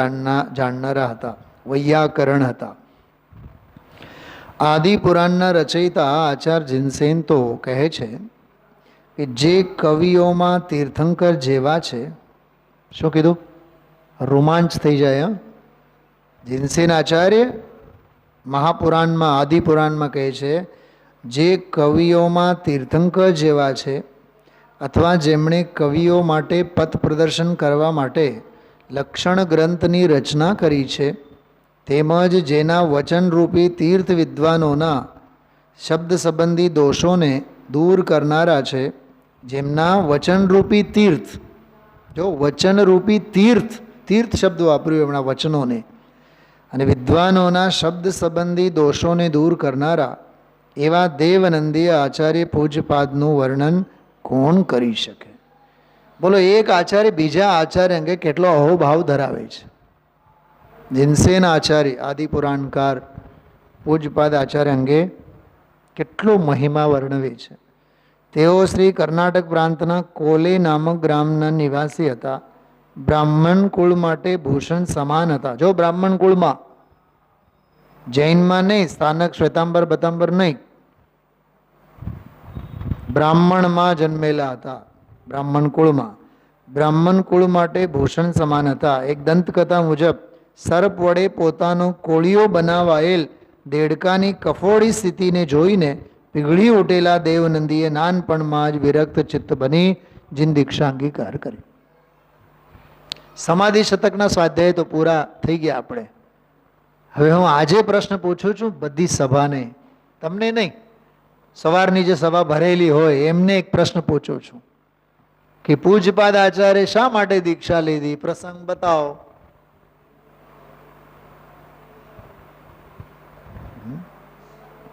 જાણનારા હતા, વૈયાકરણ હતા. આદિ પુરાણના રચયિતા આચાર્ય જીનસેન તો કહે છે કે જે કવિઓમાં તીર્થંકર જેવા છે, શું કીધું? રોમાંચ થઈ જાય. જીનસેન આચાર્ય મહાપુરાણમાં આદિપુરાણમાં કહે છે જે કવિઓમાં તીર્થંકર જેવા છે અથવા જેમણે કવિઓ માટે પથ પ્રદર્શન કરવા માટે લક્ષણ ગ્રંથની રચના કરી છે, તેમજ જેના વચનરૂપી તીર્થ વિદ્વાનોના શબ્દ સંબંધી દોષોને દૂર કરનારા છે, જેમના વચનરૂપી તીર્થ, જો વચનરૂપી તીર્થ, તીર્થ શબ્દ વાપર્યું એમના વચનોને, અને વિદ્વાનોના શબ્દ સંબંધી દોષોને દૂર કરનારા એવા દેવનંદીય આચાર્ય પૂજ્યપાદનું વર્ણન કોણ કરી શકે? બોલો, એક આચાર્ય બીજા આચાર્ય અંગે કેટલો અહોભાવ ધરાવે છે. જીનસેન આચાર્ય આદિપુરાણકાર પૂજ્યપાદ આચાર્ય અંગે કેટલો મહિમા વર્ણવે છે. તેઓ શ્રી કર્ણાટક પ્રાંતના કોલે નામક ગ્રામના નિવાસી હતા. બ્રાહ્મણ કુળ માટે ભૂષણ સમાન હતા. જો બ્રાહ્મણ કુળમાં, જૈનમાં નહીં, સ્થાનક શ્વેતાંબર બતાંબર નહીં, બ્રાહ્મણમાં જન્મેલા હતા. બ્રાહ્મણ કુળમાં, બ્રાહ્મણ કુળ માટે ભૂષણ સમાન હતા. એક દંતકથા મુજબ સર્પ વડે પોતાનો કોળિયો બનાવાયેલ દેડકાની કફોડી સ્થિતિને જોઈને પીગળી ઉઠેલા દેવનંદીએ નાનપણમાં જ વિરક્ત ચિત્ત બની જીન દીક્ષા અંગીકાર કરી. સમાધિ શતકના સ્વાધ્યાય તો પૂરા થઈ ગયા આપણે. હવે હું આજે પ્રશ્ન પૂછું છું બધી સભાને, તમને નહીં, સવારની જે સભા ભરેલી હોય એમને એક પ્રશ્ન પૂછું છું કે પૂજ્યપાદ આચાર્ય શા માટે દીક્ષા લીધી? પ્રસંગ બતાવો.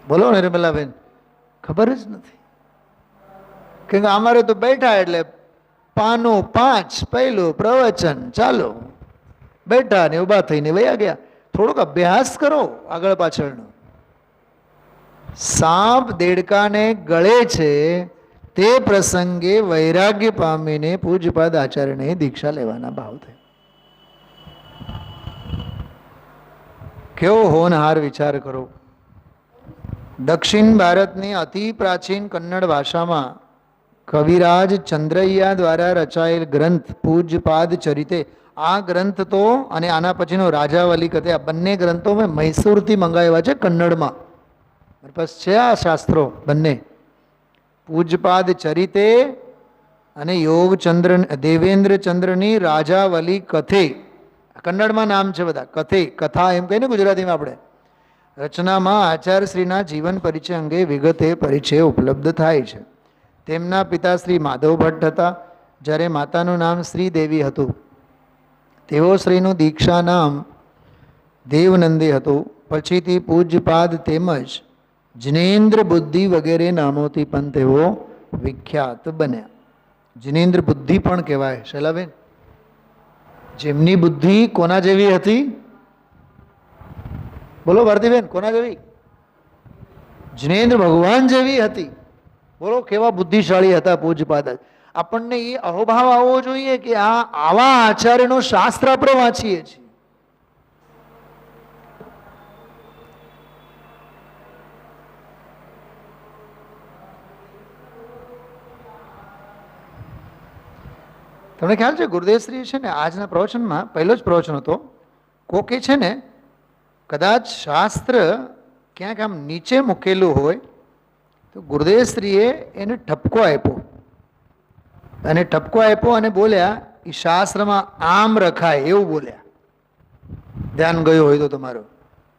બોલો નિર્મલાબેન. ખબર જ નથી. કે અમારે તો બેઠા એટલે પાનું 5 પહેલું પ્રવચન ચાલો, બેઠા ને ઉભા થઈને વયા ગયા. થોડોક અભ્યાસ કરો આગળ પાછળનો. સાપ દેડકાને ગળે છે તે પ્રસંગે વૈરાગ્ય પામીને પૂજ્યપાદ આચાર્યને દીક્ષા લેવાના ભાવ થાય. કેવો હોનહાર વિચાર કરો. દક્ષિણ ભારતની અતિ પ્રાચીન કન્નડ ભાષામાં કવિરાજ ચંદ્રૈયા દ્વારા રચાયેલ ગ્રંથ પૂજ્યપાદ ચરિતે, આ ગ્રંથ તો અને આના પછીનો રાજાવલી કથે, આ બંને ગ્રંથો મેં મૈસૂરથી મંગાવ્યા છે કન્નડમાં. મારી પાસે છે આ શાસ્ત્રો બંને, પૂજ્યપાદ ચરિતે અને યોગચંદ્ર દેવેન્દ્રચંદ્રની રાજાવલી કથે. કન્નડમાં નામ છે બધા. કથે, કથા એમ કહીને ગુજરાતીમાં આપણે. રચનામાં આચાર્યશ્રીના જીવન પરિચય અંગે વિગતે પરિચય ઉપલબ્ધ થાય છે. તેમના પિતા શ્રી માધવ ભટ્ટ હતા, જ્યારે માતાનું નામ શ્રીદેવી હતું. તેઓ શ્રીનું દીક્ષા નામ દેવનંદી હતું. પછીથી પૂજ્યપાદ તેમજ જિનેન્દ્ર બુદ્ધિ વગેરે નામોથી પણ તેઓ વિખ્યાત બન્યા. જિનેન્દ્ર બુદ્ધિ પણ કહેવાય. શૈલાબેન, જેમની બુદ્ધિ કોના જેવી હતી? બોલો ભારતીબેન, કોના જેવી? જિનેન્દ્ર ભગવાન જેવી હતી. બોલો કેવા બુદ્ધિશાળી હતા પૂજ્યપાદ. આપણને એ અહોભાવ આવવો જોઈએ કે આવા આચાર્યનો શાસ્ત્ર આપણે વાંચીએ છીએ. તમને ખ્યાલ છે ગુરુદેવશ્રી છે ને આજના પ્રવચનમાં, પહેલો જ પ્રવચન હતો, કોકે છે ને કદાચ શાસ્ત્ર ક્યાંક આમ નીચે મૂકેલું હોય તો ગુરુદેવશ્રીએ એને ઠપકો આપ્યો, અને ઠપકો આપ્યો અને બોલ્યા એ શાસ્ત્રમાં આમ રખાય એવું બોલ્યા. ધ્યાન ગયું હોય તો તમારું.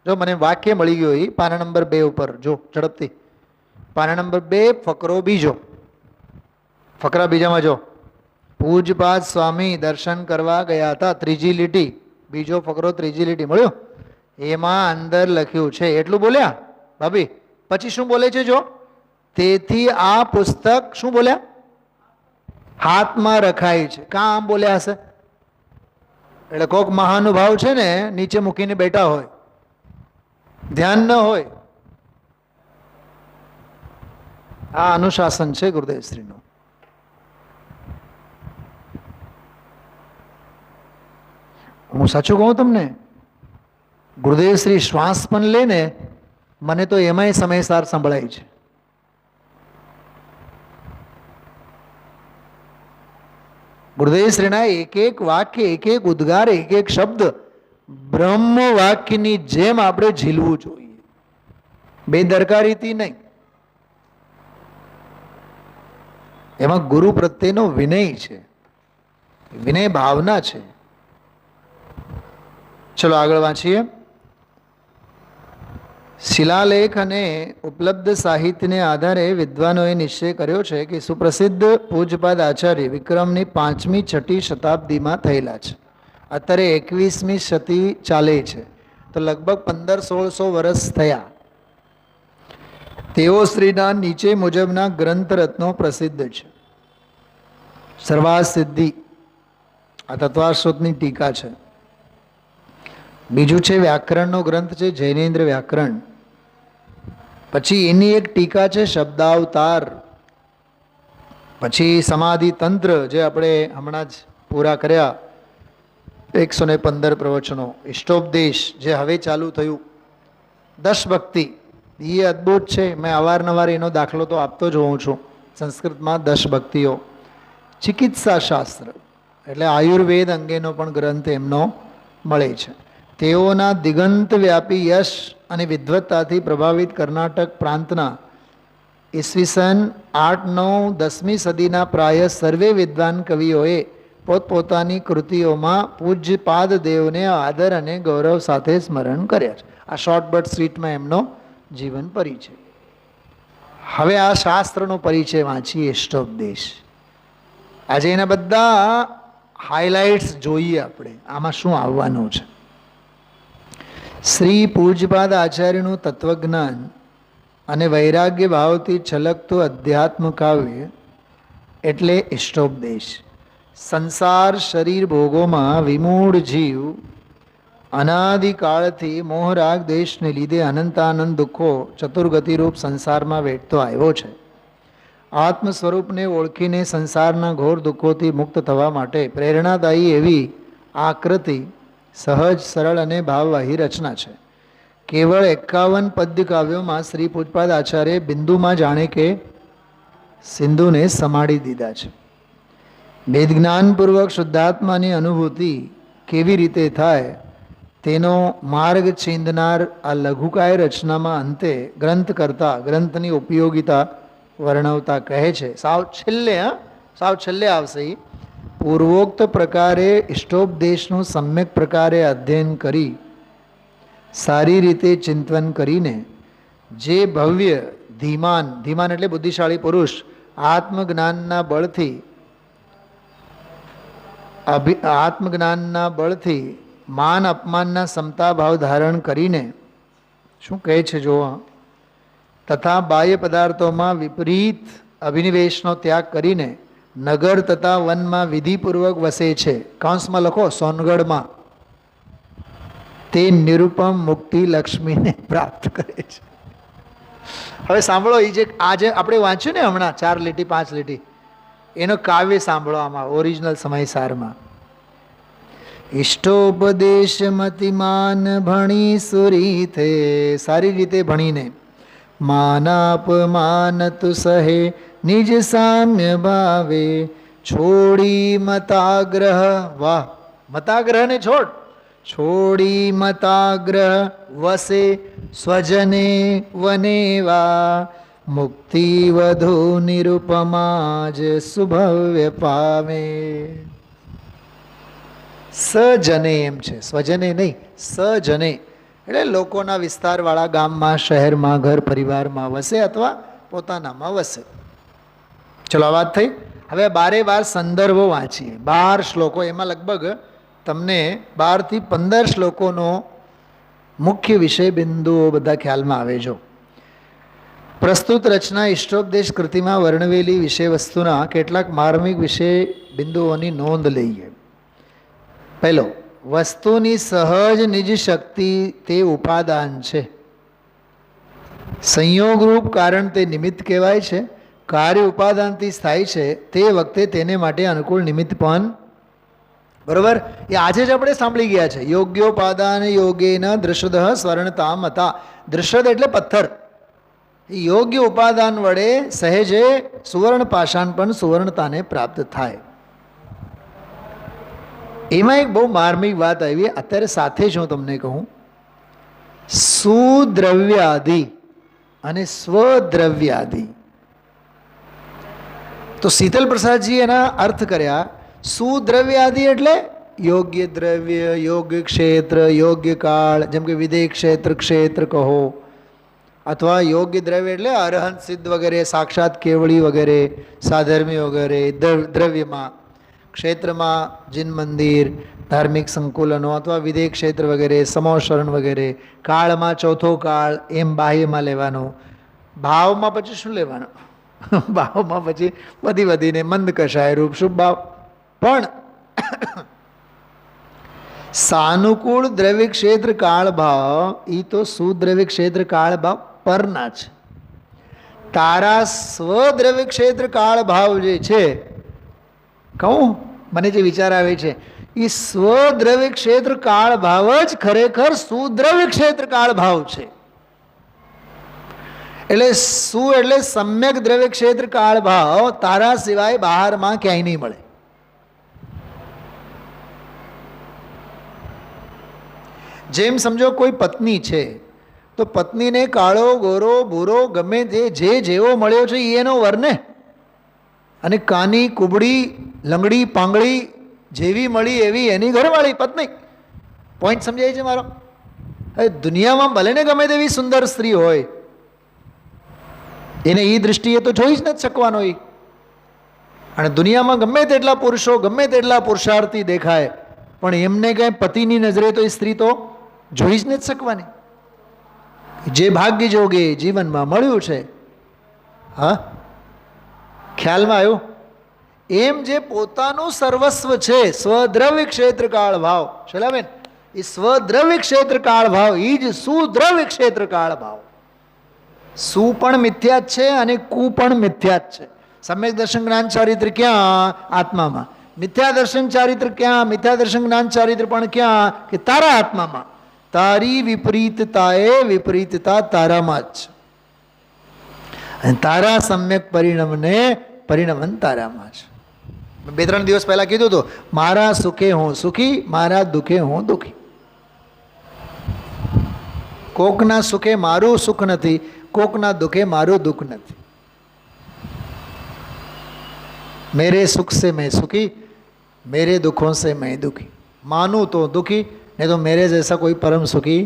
જો મને વાક્ય મળી ગયો એ પાના નંબર 2 ઉપર, જો ઝડપથી પાના નંબર 2 ફકરો બીજો. ફકરા બીજામાં જો, પૂજ્યપાદ સ્વામી દર્શન કરવા ગયા હતા, ત્રીજી લીટી, બીજો ફકરો ત્રીજી લીટી મળ્યો. એમાં અંદર લખ્યું છે એટલું બોલ્યા ભાભી. પછી શું બોલે છે? જો તેથી આ પુસ્તક શું બોલ્યા? હાથમાં રખાય છે. કાં આમ બોલ્યા હશે? એટલે કોક મહાનુભાવ છે ને નીચે મૂકીને બેઠા હોય, ધ્યાન ન હોય. આ અનુશાસન છે ગુરુદેવશ્રીનું. હું સાચું કહું તમને, ગુરુદેવશ્રી શ્વાસ પણ લે ને, મને તો એમાંય સમયસાર સંભળાય છે. ગુરુદેવશ્રીના એક એક વાક્ય, એક એક ઉદ્ગાર, એક એક શબ્દ બ્રહ્મ વાક્યની જેમ આપણે ઝીલવું જોઈએ, બેદરકારીથી નહીં. એમાં ગુરુ પ્રત્યેનો વિનય છે, વિનય ભાવના છે. ચલો આગળ વાંચીએ. શિલાલેખ અને ઉપલબ્ધ સાહિત્યને આધારે વિદ્વાનોએ નિશ્ચય કર્યો છે કે સુપ્રસિદ્ધ પૂજ્યપાદ આચાર્ય વિક્રમની 5મી 6ઠી શતાબ્દીમાં થયેલા છે. અત્યારે 21મી શતી ચાલે છે, તો લગભગ 1500-1600 વર્ષ થયા. તેઓ શ્રીના નીચે મુજબના ગ્રંથ રત્નો પ્રસિદ્ધ છે. સર્વાસિદ્ધિ આ તત્વાશ્રુતની ટીકા છે. બીજું છે વ્યાકરણનો ગ્રંથ છે જૈનેન્દ્ર વ્યાકરણ. પછી એની એક ટીકા છે શબ્દાવતાર. પછી સમાધિ તંત્ર જે આપણે હમણાં જ પૂરા કર્યા, 115 પ્રવચનો. ઇષ્ટોપદેશ જે હવે ચાલુ થયું. દશભક્તિ એ અદ્ભુત છે, મેં અવારનવાર એનો દાખલો તો આપતો જ હોઉં છું. સંસ્કૃતમાં 10 ભક્તિઓ. ચિકિત્સા શાસ્ત્ર એટલે આયુર્વેદ અંગેનો પણ ગ્રંથ એમનો મળે છે. તેઓના દિગંત વ્યાપી યશ અને વિદ્વત્તાથી પ્રભાવિત કર્ણાટક પ્રાંતના ઈસવીસન 8-9 10મી સદીના પ્રાય સર્વે વિદ્વાન કવિઓએ પોતપોતાની કૃતિઓમાં પૂજ્ય પાદદેવને આદર અને ગૌરવ સાથે સ્મરણ કર્યા છે. આ શોર્ટ બટ સ્વીટમાં એમનો જીવન પરિચય. હવે આ શાસ્ત્રનો પરિચય વાંચીએ, ઇષ્ટોપદેશ. આજે એના બધા હાઇલાઇટ્સ જોઈએ આપણે, આમાં શું આવવાનું છે. શ્રી પૂજ્યપાદ આચાર્યનું તત્વજ્ઞાન અને વૈરાગ્ય ભાવથી છલકતું અધ્યાત્મ કાવ્ય એટલે ઇષ્ટોપદેશ. સંસાર શરીર ભોગોમાં વિમૂઢ જીવ અનાદિકાળથી મોહરાગ દેશને લીધે અનંતાનંદ દુઃખો ચતુર્ગતિરૂપ સંસારમાં વેઠતો આવ્યો છે. આત્મ સ્વરૂપને ઓળખીને સંસારના ઘોર દુઃખોથી મુક્ત થવા માટે પ્રેરણાદાયી એવી આકૃતિ સહજ, સરળ અને ભાવવાહી રચના છે. કેવળ 51 પદ્ય કાવ્યોમાં શ્રી પૂજ્યપાદ આચાર્ય બિંદુમાં જાણે કે સિંધુને સમાડી દીધા છે. વેદજ્ઞાનપૂર્વક શુદ્ધાત્માની અનુભૂતિ કેવી રીતે થાય તેનો માર્ગ ચીંધનાર આ લઘુકાય રચનામાં અંતે ગ્રંથ કરતા ગ્રંથની ઉપયોગિતા વર્ણવતા કહે છે. સાવ છેલ્લે આવશે. પૂર્વોક્ત પ્રકારે ઇષ્ટોપદેશનું સમ્યક પ્રકારે અધ્યયન કરી સારી રીતે ચિંતન કરીને જે ભવ્ય ધીમાન એટલે બુદ્ધિશાળી પુરુષ આત્મજ્ઞાનના બળથી માન અપમાનના સમતા ભાવ ધારણ કરીને શું કહે છે જોવા, તથા બાહ્ય પદાર્થોમાં વિપરીત અભિનિવેશનો ત્યાગ કરીને નગર તથા વનમાં વિધિપૂર્વક વસે છે. કૌંસમાં લખો સોનગઢમાં. તે નિરૂપમ મુક્તિ લક્ષ્મીને પ્રાપ્ત કરે છે. હવે સાંભળો, એ જે આજે આપણે વાંચ્યું ને હમણાં 4 લીટી 5 લીટી એનો કાવ્ય સાંભળો આમાં ઓરિજિનલ સમયસારમાં. ઇષ્ટોપદેશ મતિમાન ભણી સુરી થે, સારી રીતે ભણીને માનાપમાન તુ સહે નિજ સામ્ય ભાવે છોડી મતાગ્રહ. વાહ, મતાગ્રહને છોડી મતાગ્રહ વસે સ્વજને વનેવા મુક્તિ વધુ નિરૂપમા જ સુભવ્ય પામે. સજને એમ છે, સ્વજને નહીં, સજને એટલે લોકોના વિસ્તારવાળા ગામમાં, શહેરમાં, ઘર પરિવારમાં વસે અથવા પોતાનામાં વસે. ચલો આ વાત થઈ. હવે 12 સંદર્ભો વાંચીએ. 12 શ્લોકો, એમાં લગભગ તમને 12 થી 15 શ્લોકોનો મુખ્ય વિષય બિંદુઓ બધા ખ્યાલમાં આવે. જો પ્રસ્તુત રચના ઇષ્ટોપદેશ કૃતિમાં વર્ણવેલી વિષય વસ્તુના કેટલાક માર્મિક વિષય બિંદુઓની નોંધ લઈએ. પહેલો, વસ્તુની સહજ નિજ શક્તિ તે ઉપાદાન છે. સંયોગરૂપ કારણ તે નિમિત્ત કહેવાય છે. કાર્ય ઉપાદાનથી થાય છે તે વખતે તેને માટે અનુકૂળ નિમિત્ત પણ. બરોબર, એ આજે જ આપણે સાંભળી ગયા છે. યોગ્યોપાદાન યોગેન દૃષદ સ્વર્ણતામ હતા. દૃષદ એટલે પથ્થર. યોગ્ય ઉપાદાન વડે સહેજે સુવર્ણ પાષાણ પણ સુવર્ણતાને પ્રાપ્ત થાય. એમાં એક બહુ માર્મિક વાત આવી, અત્યારે સાથે જ હું તમને કહું. સુદ્રવ્યાદિ અને સ્વદ્રવ્યાદિ. તો શીતલ પ્રસાદજી એના અર્થ કર્યા. સુદ્રવ્યાદિ એટલે યોગ્ય દ્રવ્ય, યોગ્ય ક્ષેત્ર, યોગ્ય કાળ, જેમ કે વિદેહ ક્ષેત્ર, ક્ષેત્ર કહો, અથવા યોગ્ય દ્રવ્ય એટલે અરહંત સિદ્ધ વગેરે, સાક્ષાત કેવળી વગેરે, સાધર્મી વગેરે. દ્રવ્યમાં ક્ષેત્રમાં જીન મંદિર, ધાર્મિક સંકુલનો અથવા વિદેહ ક્ષેત્ર વગેરે, સમોશરણ વગેરે. કાળમાં ચોથો કાળ, એમ બાહ્યમાં લેવાનો. ભાવમાં પછી શું લેવાનું? ભાવમાં પછી વધી વધીને મંદ કષાય રૂપ શુભ ભાવ. પણ સાનુકૂળ દ્રવ્ય ક્ષેત્ર કાળ ભાવ એ તો સુદ્રવ્ય ક્ષેત્ર કાળ ભાવ પરના છે. તારા સ્વદ્રવ્ય ક્ષેત્ર કાળ ભાવ જે છે, કહું મને જે વિચાર આવે છે, એ સ્વદ્રવ્ય ક્ષેત્ર કાળ ભાવ જ ખરેખર સુદ્રવ્ય ક્ષેત્ર કાળ ભાવ છે. એટલે શું? એટલે સમ્યક દ્રવ્ય ક્ષેત્ર કાળ ભાવ તારા સિવાય બહારમાં ક્યાંય નહીં મળે. જેમ સમજો કોઈ પત્ની છે, તો પત્નીને કાળો ગોરો ભૂરો ગમે તે જે જેવો મળ્યો છે એનો વર ને. અને કાની કુબડી લંગડી પાંગળી જેવી મળી એવી એની ઘરવાળી પત્ની. પોઈન્ટ સમજાય છે મારો? હવે દુનિયામાં ભલે ને ગમે તેવી સુંદર સ્ત્રી હોય, એને એ દૃષ્ટિએ તો જોઈ જ નથી શકવાનો. એ અને દુનિયામાં ગમે તેટલા પુરુષો, ગમે તેટલા પુરુષાર્થી દેખાય, પણ એમને કંઈ પતિની નજરે તો એ સ્ત્રી તો જોઈ જ નથી શકવાની. જે ભાગ્ય જોગે જીવનમાં મળ્યું છે. હા, ખ્યાલમાં આવ્યું? એમ જે પોતાનું સર્વસ્વ છે, સ્વદ્રવ્ય ક્ષેત્ર કાળ ભાવ, શૈલાબેન, એ સ્વદ્રવ્ય ક્ષેત્ર કાળ ભાવ એ જ સુદ્રવ્ય ક્ષેત્ર કાળ ભાવ. સુ પણ મિથ્યા જ છે અને કુ પણ મિથ્યા જ છે. સમ્યક દર્શન જ્ઞાન ચારિત્ર ક્યાં? આત્મામાં. મિથ્યા દર્શન ચારિત્ર ક્યાં? મિથ્યા દર્શન જ્ઞાન ચારિત્ર પણ ક્યાં? કે તારા આત્મામાં. તારી વિપરીતતાએ વિપરીતતા તારામાં જ છે, અને તારા સમ્યક પરિણમન તારામાં છે. 2-3 દિવસ પહેલા કીધું હતું, મારા સુખે હું સુખી, મારા દુઃખે હું દુઃખી. કોકના સુખે મારું સુખ નથી, કોકના દુઃખે મારું દુઃખ નથી. मेरे सुख से मैं सुखी, मेरे दुखों से मैं दुखी. मानूं तो दुखी, नहीं तो मेरे जैसा कोई परम सुखी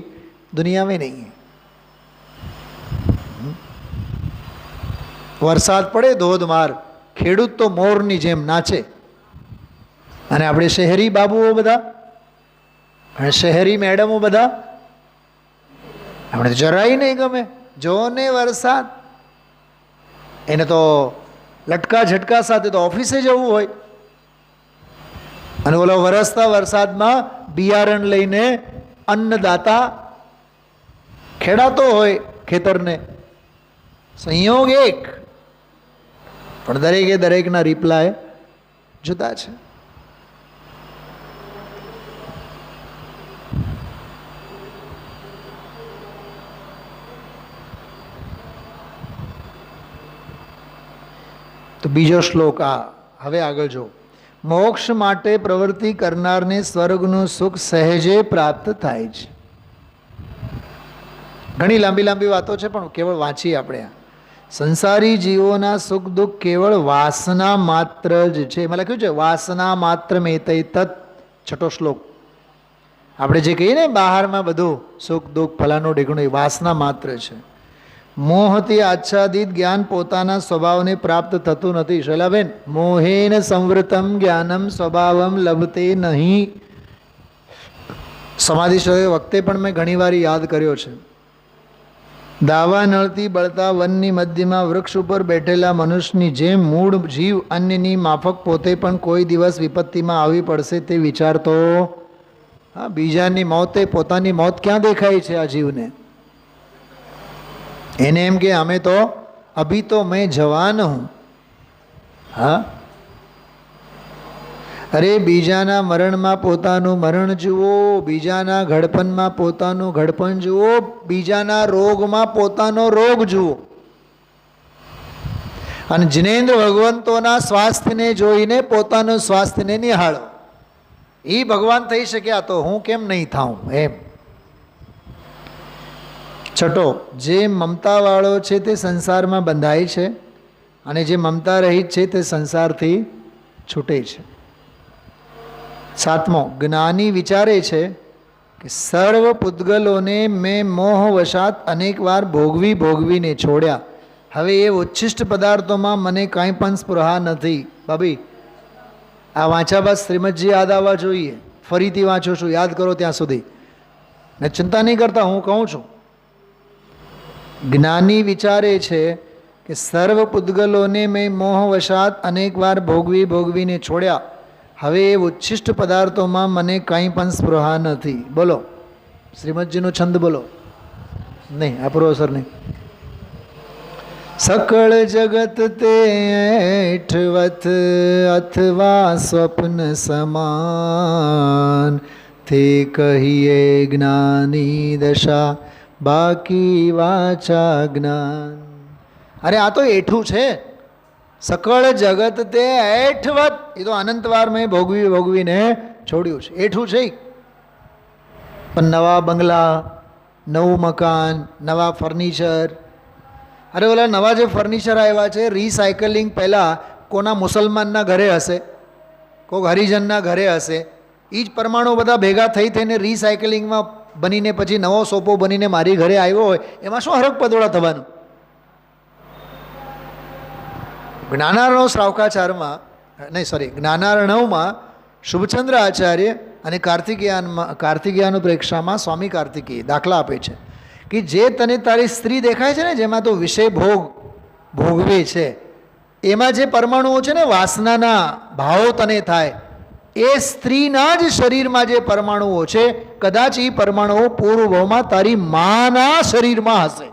दुनिया में नहीं है. વરસાદ પડે ધોધમાર, ખેડૂત તો મોરની જેમ નાચે, અને આપણે શહેરી બાબુઓ બધા અને શહેરી મેડમો બધા, આપણે જરાય નહીં ગમે. જો ને વરસાદ, એને તો લટકા ઝટકા સાથે તો ઓફિસે જવું હોય, અને ઓલો વરસતા વરસાદમાં બિયારણ લઈને અન્નદાતા ખેડાતો હોય ખેતરને. સંયોગ એક, પણ દરેકે દરેકના રિપ્લાય જુદા છે. તો બીજો શ્લોક આ, હવે આગળ જો. મોક્ષ માટે પ્રવૃત્તિ કરનારને સ્વર્ગનું સુખ સહેજે પ્રાપ્ત થાય છે. ઘણી લાંબી લાંબી વાતો છે, પણ કેવળ વાંચીએ આપણે. આ સંસારી જીવોના સુખ દુઃખ કેવળ વાસના માત્ર જ છે. એમાં લખ્યું છે વાસના માત્ર મેતૈ તત્, 6 શ્લોક. આપણે જે કહીએ ને બહારમાં બધું સુખ દુઃખ ફલાનું ઢીકણું, એ વાસના માત્ર છે. મોહથી આચ્છાદિત જ્ઞાન પોતાના સ્વભાવને પ્રાપ્ત થતું નથી. શૈલાબેન, મોહેન સંવૃતમ જ્ઞાનમ સ્વભાવમ લભતે નહીં. સમાધિ વખતે પણ મેં ઘણીવાર યાદ કર્યો છે. દાવા નળથી બળતા વનની મધ્યમાં વૃક્ષ ઉપર બેઠેલા મનુષ્યની જેમ મૂળ જીવ અન્યની માફક પોતે પણ કોઈ દિવસ વિપત્તિમાં આવી પડશે તે વિચારતો હા, બીજાની મોતે પોતાની મોત ક્યાં દેખાય છે આ જીવને? એને એમ કે અમે તો અભી તો મેં જવાન હું. હા, અરે બીજાના મરણમાં પોતાનું મરણ જુઓ, બીજાના ઘડપણમાં પોતાનું ઘડપણ જુઓ, બીજાના રોગમાં પોતાનો રોગ જુઓ. અને જિનેન્દ્ર ભગવંતોના સ્વાસ્થ્યને જોઈને પોતાનું સ્વાસ્થ્યને નિહાળો. એ ભગવાન થઈ શક્યા તો હું કેમ નહીં થાઉં એમ. છઠ્ઠો, જે મમતાવાળો છે તે સંસારમાં બંધાય છે અને જે મમતા રહિત છે તે સંસારથી છૂટે છે. સાતમો, જ્ઞાની વિચારે છે કે સર્વ પૂતગલોને મેં મોહવશાત અનેકવાર ભોગવીને છોડ્યા. હવે એ ઉચ્છિષ્ટ પદાર્થોમાં મને કાંઈ પણ સ્પૃહા નથી. ભાભી, આ વાંચ્યા બાદ શ્રીમદજી યાદ આવવા જોઈએ. ફરીથી વાંચો છું, યાદ કરો ત્યાં સુધી. ને ચિંતા નહીં કરતા, હું કહું છું. જ્ઞાની વિચારે છે કે સર્વ પૂતગલોને મેં મોહવશાત અનેકવાર ભોગવીને છોડ્યા. હવે એ ઉચ્છિષ્ટ પદાર્થોમાં મને કંઈ પણ સ્પૃહા નથી. બોલો, શ્રીમદજીનો છંદ બોલો. નહીં, આ પૂર્વસર નહીં. સકળ જગત તે એઠવત અથવા સ્વપ્ન સમાન, તે કહીએ જ્ઞાની દશા, બાકી વાચા જ્ઞાન. અરે આ તો એઠું છે. સકળ જગત તે એઠવત, એ તો અનંતવાર મેં ભોગવીને છોડ્યું છે. એઠું છે. પણ નવા બંગલા, નવું મકાન, નવા ફર્નિચર. અરે ઓલા નવા જે ફર્નિચર આવ્યા છે, રિસાયકલિંગ પહેલાં કોના મુસલમાનના ઘરે હશે, કોઈક હરિજનના ઘરે હશે. એ જ પરમાણુ બધા ભેગા થઈને રિસાયકલિંગમાં બનીને પછી નવો સોપો બનીને મારી ઘરે આવ્યો હોય, એમાં શું હરક પદોળા થવાનું? જ્ઞાનાર્ણવ શ્રાવકાચારમાં જ્ઞાનાર્ણવમાં શુભચંદ્ર આચાર્ય અને કાર્તિકેયાનું પ્રેક્ષામાં સ્વામી કાર્તિકેય દાખલા આપે છે કે જે તને તારી સ્ત્રી દેખાય છે ને, જેમાં તો વિષય ભોગવે છે, એમાં જે પરમાણુઓ છે ને, વાસનાના ભાવો તને થાય, એ સ્ત્રીના જ શરીરમાં જે પરમાણુઓ છે, કદાચ એ પરમાણુઓ પૂર્વમાં તારી માના શરીરમાં હશે.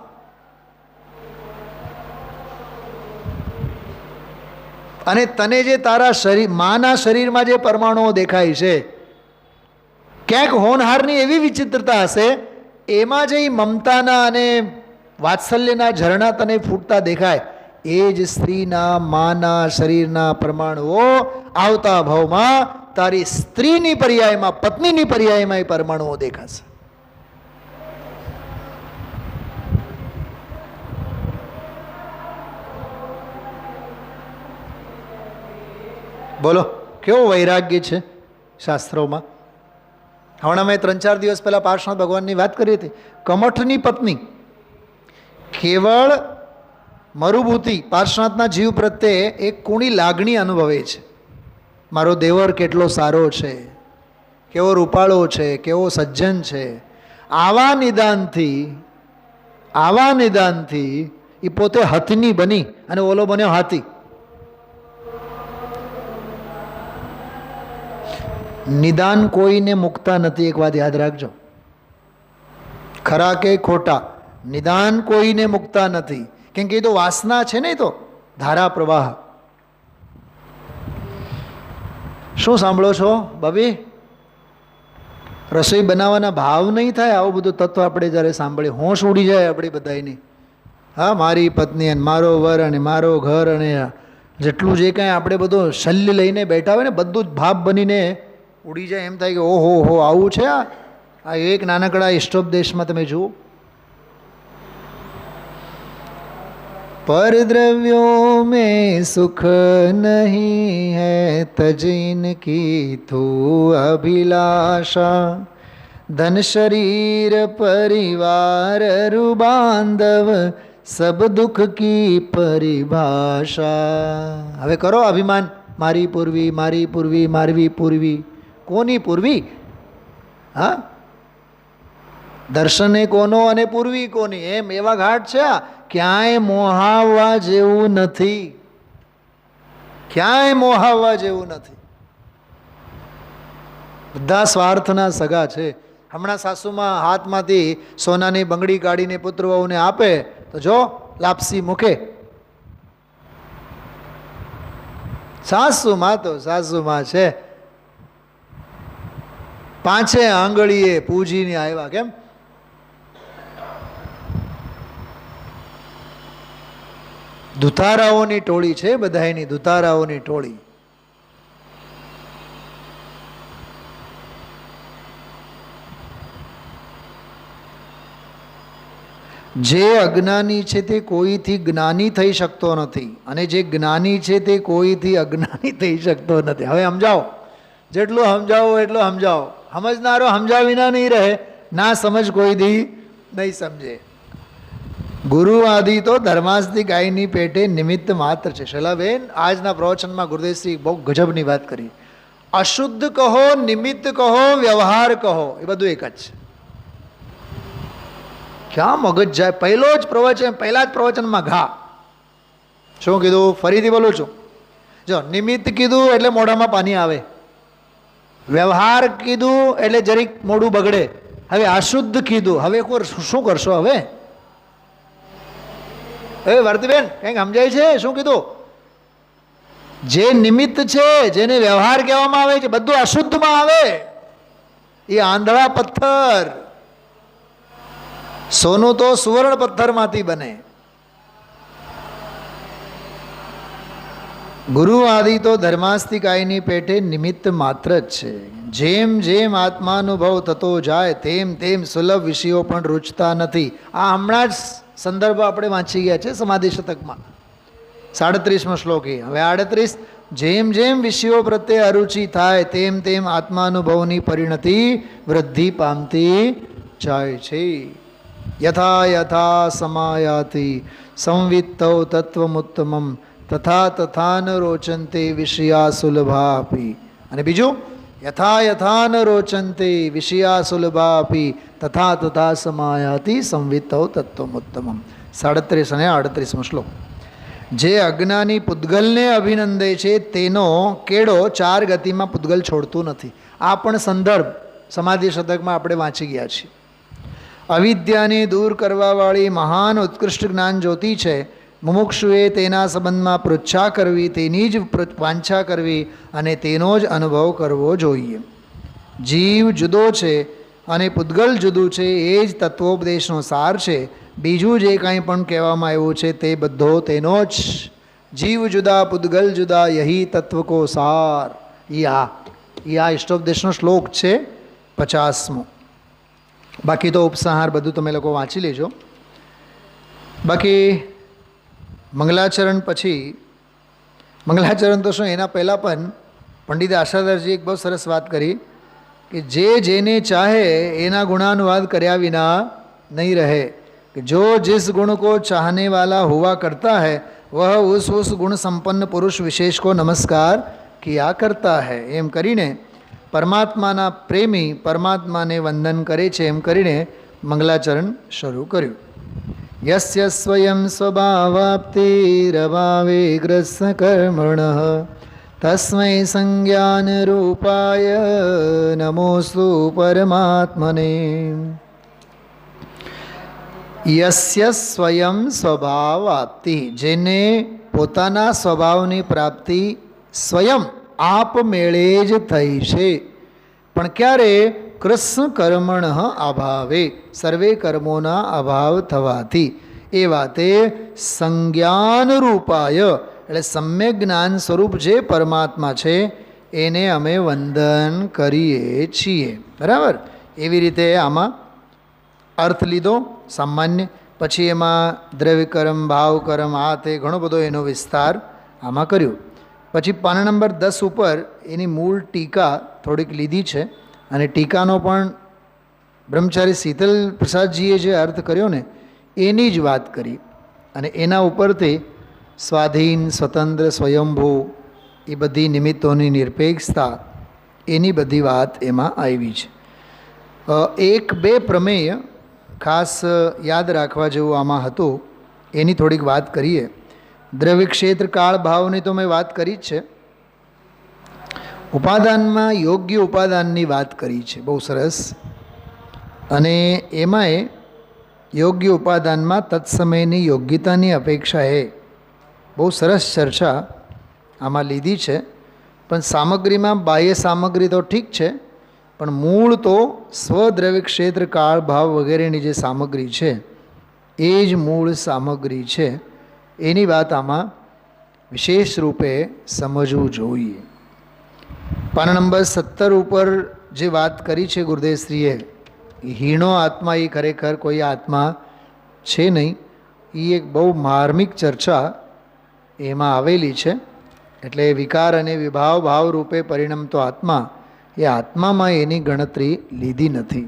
અને તને જે તારા માના શરીરમાં જે પરમાણુઓ દેખાય છે, ક્યાંક હોનહારની એવી વિચિત્રતા હશે, એમાં જે મમતાના અને વાત્સલ્યના ઝરણા તને ફૂટતા દેખાય, એ જ સ્ત્રીના માના શરીરના પરમાણુઓ આવતા ભાવમાં તારી સ્ત્રીની પર્યાયમાં, પત્નીની પર્યાયમાં એ પરમાણુઓ દેખાશે. બોલો, કેવો વૈરાગ્ય છે શાસ્ત્રોમાં. હમણાં મેં 3-4 દિવસ પહેલાં પાર્શ્વનાથ ભગવાનની વાત કરી હતી. કમઠની પત્ની કેવળ મરુભૂતિ પાર્શ્વનાથના જીવ પ્રત્યે એક કુણી લાગણી અનુભવે છે. મારો દેવર કેટલો સારો છે, કેવો રૂપાળો છે, કેવો સજ્જન છે. આવા નિદાનથી એ પોતે હથની બની અને ઓલો બન્યો હાથી. નિદાન કોઈને મુકતા નથી, એક વાત યાદ રાખજો. ખરા કે ખોટા, નિદાન કોઈને મુકતા નથી. કેમ કે એ તો વાસના છે ને, એ તો ધારા પ્રવાહ. શું સાંભળો છો ભાભી? રસોઈ બનાવવાના ભાવ નહીં થાય આવું બધું તત્વ આપણે જ્યારે સાંભળીએ, હોશ ઉડી જાય આપણી બધાની. હા, મારી પત્ની અને મારો વર અને મારો ઘર અને જેટલું જે કાંઈ આપણે બધું શલ્ય લઈને બેઠા હોય ને, બધું જ ભાપ બનીને ઉડી જાય. એમ થાય કે ઓહો હો, આવું છે આ એક નાનકડા સ્ટોપ દેશમાં. તમે જુઓ, पर द्रव्यों में सुख नहीं है, तजिन की तू अभिलाषा, धन शरीर परिवार रुबांधव, सब दुख की परिभाषा. હવે કરો અભિમાન, મારી પૂર્વી, મારી પૂર્વી, મારવી પૂર્વી. કોની પૂર્વી? હા, દર્શને કોનો અને પૂર્વી કોની, એમ એવા ઘાટ છે. ક્યાંય મોહાવવા જેવું નથી, ક્યાંય મોહાવવા જેવું નથી. બધા સ્વાર્થના સગા છે. હમણાં સાસુમાં હાથમાંથી સોનાની બંગડી કાઢીને પુત્ર વહુને આપે તો જો લાપસી મૂકે. સાસુમાં તો સાસુમાં છે. પાંચે આંગળીએ પૂજીને આવ્યા. કેમ? દુતારાઓની ટોળી છે બધાની, દુતારાઓની ટોળી. જે અજ્ઞાની છે તે કોઈથી જ્ઞાની થઈ શકતો નથી, અને જે જ્ઞાની છે તે કોઈથી અજ્ઞાની થઈ શકતો નથી. હવે સમજાવો, જેટલું સમજાવો એટલું સમજાવો. સમજનારો સમજાવ વિના નહીં રહે, ના સમજ કોઈ દી નહીં સમજે. ગુરુ આદિ તો ધર્માસ્તી ગાયની પેટે નિમિત્ત માત્ર છે. શૈલાબેન આજના પ્રવચનમાં ગુરુદેવશ્રી બહુ ગજબની વાત કરી. અશુદ્ધ કહો, નિમિત્ત કહો, વ્યવહાર કહો, એ બધું એક જ છે. ક્યાં મગજ જાય? પહેલા જ પ્રવચનમાં ઘા. શું કીધું? ફરીથી બોલું છું. જો નિમિત્ત કીધું એટલે મોઢામાં પાણી આવે, વ્યવહાર કીધું એટલે જરીક મોઢું બગડે. હવે અશુદ્ધ કીધું, હવે શું કરશો? હવે વર્તીબેન કંઈક સમજાય છે? શું કીધું? જે નિમિત્ત છે, જેને વ્યવહાર કહેવામાં આવે છે, બધું અશુદ્ધમાં આવે. એ આંધળા પથ્થર. સોનું તો સુવર્ણ પથ્થરમાંથી બને. ગુરુ આદિ તો ધર્માસ્તિકાયની પેટે નિમિત્ત માત્ર જ છે. જેમ જેમ આત્માનુભવ થતો જાય તેમ તેમ સુલભ વિષયો પણ રૂચતા નથી. આ હમણાં જ સંદર્ભ આપણે વાંચી ગયા છે સમાધિ શતકમાં 37મો શ્લોક. હવે 38. જેમ જેમ વિષયો પ્રત્યે અરુચિ થાય તેમ તેમ આત્માનુભવની પરિણતિ વૃદ્ધિ પામતી જાય છે. યથા યથા સમાયાતિ સંવિત્તૌ તત્વમુત્તમમ તથા તથા ન રોચંતે વિષયા સુલભાપી. અને બીજું, યથા યથા ન રોચંતે વિષયા સુલભાપી તથા તથા સમાયાતિ સંવિત્તૌ તત્વમુત્તમમ. 37 અને 38મો શ્લોક. જે અજ્ઞાની પૂતગલને અભિનંદે છે તેનો કેડો 4 ગતિમાં પૂતગલ છોડતું નથી. આ પણ સંદર્ભ સમાધિ શતકમાં આપણે વાંચી ગયા છીએ. અવિદ્યાને દૂર કરવાવાળી મહાન ઉત્કૃષ્ટ જ્ઞાન જ્યોતિ છે. મુમુક્ષુએ તેના સંબંધમાં પૃચ્છા કરવી, તેની જ વાંછા કરવી અને તેનો જ અનુભવ કરવો જોઈએ. જીવ જુદો છે અને પૂતગલ જુદું છે, એ જ તત્વોપદેશનો સાર છે. બીજું જે કાંઈ પણ કહેવામાં આવ્યું છે તે બધો તેનો જ. જીવ જુદા પૂતગલ જુદા, યહી તત્વ કો સાર. એ આ ઇષ્ટોપદેશનો શ્લોક છે 50મો. બાકી તો ઉપસંહાર બધું તમે લોકો વાંચી લેજો. બાકી મંગલાચરણ પછી, મંગલાચરણ તો શું, એના પહેલાં પણ પંડિત આશાધરજી એક બહુ સરસ વાત કરી કે જે જેને ચાહે એના ગુણાનુવાદ કર્યા વિના નહીં રહે. कि जो जिस गुण को चाहने वाला हुआ करता है वह उस गुण संपन्न पुरुष विशेष को नमस्कार किया करता है. એમ કરીને પરમાત્માના પ્રેમી પરમાત્માને વંદન કરે છે એમ કરીને મંગલાચરણ શરૂ કર્યું. યસ્ય સ્વયં સ્વભાવાપ્તિરભાવે ગ્રસ્ત કર્મણઃ તસ્મૈ સંજ્ઞાન રૂપાય નમોસ્તુ પરમાત્મને. યસ્ય સ્વયં સ્વભાવાપ્તિ, જેને પોતાના સ્વભાવની પ્રાપ્તિ સ્વયં આપમેળે જ થઈ છે. પણ ક્યારે? કૃષ્ણ કર્મણ અભાવે, સર્વે કર્મોના અભાવ થવાથી. એ વાતે સંજ્ઞાન રૂપાય એટલે સમ્યક જ્ઞાન સ્વરૂપ જે પરમાત્મા છે એને અમે વંદન કરીએ છીએ. બરાબર? એવી રીતે આમાં અર્થ લીધો સામાન્ય. પછી એમાં દ્રવ્યકર્મ, ભાવકર્મ, આ તે ઘણો બધો એનો વિસ્તાર આમાં કર્યો. પછી પાના નંબર 10 ઉપર એની મૂળ ટીકા થોડીક લીધી છે અને ટીકાનો પણ બ્રહ્મચારી શીતલ પ્રસાદજીએ જે અર્થ કર્યો ને એની જ વાત કરી. અને એના ઉપરથી સ્વાધીન, સ્વતંત્ર, સ્વયંભૂ એ બધી નિમિત્તોની નિરપેક્ષતા એની બધી વાત એમાં આવી છે. 1-2 પ્રમેય ખાસ યાદ રાખવા જેવું આમાં હતું, એની થોડીક વાત કરીએ. દ્રવ્ય ક્ષેત્ર કાળ ભાવની તો મેં વાત કરી જ છે. ઉપાદાનમાં યોગ્ય ઉપાદાનની વાત કરી છે, બહુ સરસ. અને એમાંય યોગ્ય ઉપાદાનમાં તત્સમયની યોગ્યતાની અપેક્ષાએ બહુ સરસ ચર્ચા આમાં લીધી છે. પણ સામગ્રીમાં બાહ્ય સામગ્રી તો ઠીક છે, પણ મૂળ તો સ્વદ્રવ્ય ક્ષેત્ર કાળ ભાવ વગેરેની જે સામગ્રી છે એ જ મૂળ સામગ્રી છે. એની વાત આમાં વિશેષ રૂપે સમજવું જોઈએ. પાના નંબર 17 ઉપર જે વાત કરી છે ગુરુદેવશ્રીએ, હીણો આત્મા એ ખરેખર કોઈ આત્મા છે નહીં, એ એક બહુ માર્મિક ચર્ચા એમાં આવેલી છે. એટલે વિકાર અને વિભાવ ભાવ રૂપે પરિણમતો આત્મા, એ આત્મામાં એની ગણતરી લીધી નથી.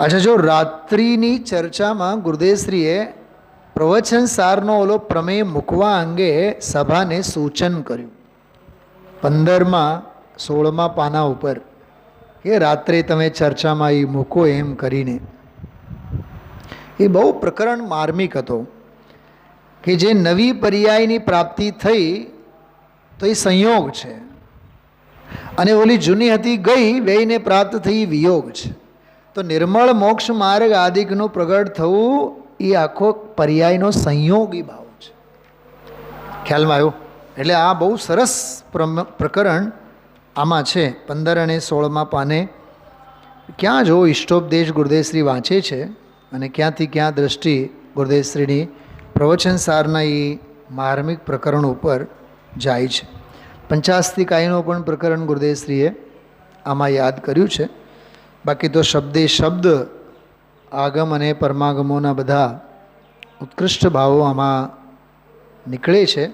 અચ્છા, જો રાત્રિની ચર્ચામાં ગુરુદેવશ્રીએ પ્રવચન સારનો ઓલો પ્રમેય મૂકવા અંગે સભાને સૂચન કર્યું 15માં 16મા પાના ઉપર, કે રાત્રે તમે ચર્ચામાં એ મૂકો એમ કરીને. એ બહુ પ્રકરણ માર્મિક હતો કે જે નવી પર્યાયની પ્રાપ્તિ થઈ તો એ સંયોગ છે, અને ઓલી જૂની હતી ગઈ બેયને પ્રાપ્ત થઈ વિયોગ છે. તો નિર્મળ મોક્ષ માર્ગ આદિકનું પ્રગટ થવું એ આખો પર્યાયનો સંયોગી ભાવ છે. ખ્યાલમાં આવ્યો? એટલે આ બહુ સરસ પ્રકરણ આમાં છે 15 અને 16મા પાને. ક્યાં જો ઇષ્ટોપદેશ ગુરુદેવશ્રી વાંચે છે અને ક્યાંથી ક્યાં દ્રષ્ટિ ગુરુદેવશ્રીની પ્રવચન સારના એ માર્મિક પ્રકરણ ઉપર જાય છે. પંચાસ્તિકાયનું પણ પ્રકરણ ગુરુદેવશ્રીએ આમાં યાદ કર્યું છે. બાકી તો શબ્દે શબ્દ આગમ અને પરમાગમોના બધા ઉત્કૃષ્ટ ભાવો આમાં નીકળે છે.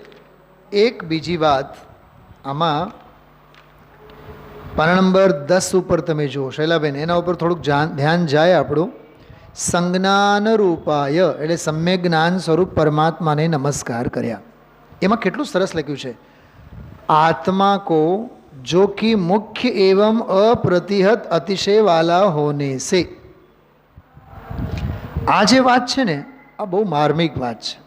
એક બીજી વાત આમાં પાના નંબર 10 ઉપર તમે જુઓ શૈલાબેન, એના ઉપર થોડુંક ધ્યાન જાય આપણું. સંજ્ઞાન રૂપાય એટલે સમ્યક જ્ઞાન સ્વરૂપ પરમાત્માને નમસ્કાર કર્યા. એમાં કેટલું સરસ લખ્યું છે, આત્મા કો જો कि मुख्य एवं अप्रतिहत अतिशय वाला होने से. આ જે વાત છે ને, આ બહુ માર્મિક વાત છે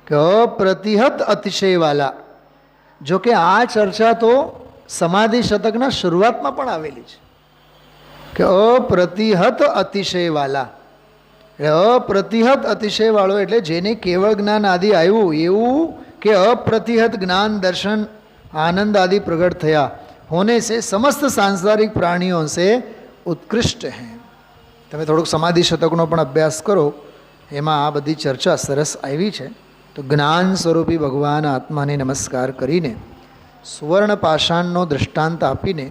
કે અપ્રતિહત અતિશય વાલા. જો કે આ ચર્ચા તો સમાધિ શતકના શરૂઆતમાં પણ આવેલી છે કે અપ્રતિહત અતિશય વાલા. એટલે અપ્રતિહત અતિશય વાળો એટલે જેને કેવળ જ્ઞાન આદિ આવ્યું એવું, કે અપ્રતિહત જ્ઞાન દર્શન आनंद आदि प्रकट थया होने से समस्त सांसारिक प्राणियों से उत्कृष्ट हैं. તમે થોડુંક સમાધિ શતકનો પણ અભ્યાસ કરો, એમાં આ બધી ચર્ચા સરસ આવી છે. તો જ્ઞાન સ્વરૂપી ભગવાન આત્માને નમસ્કાર કરીને સુવર્ણ પાષાણનો દૃષ્ટાંત આપીને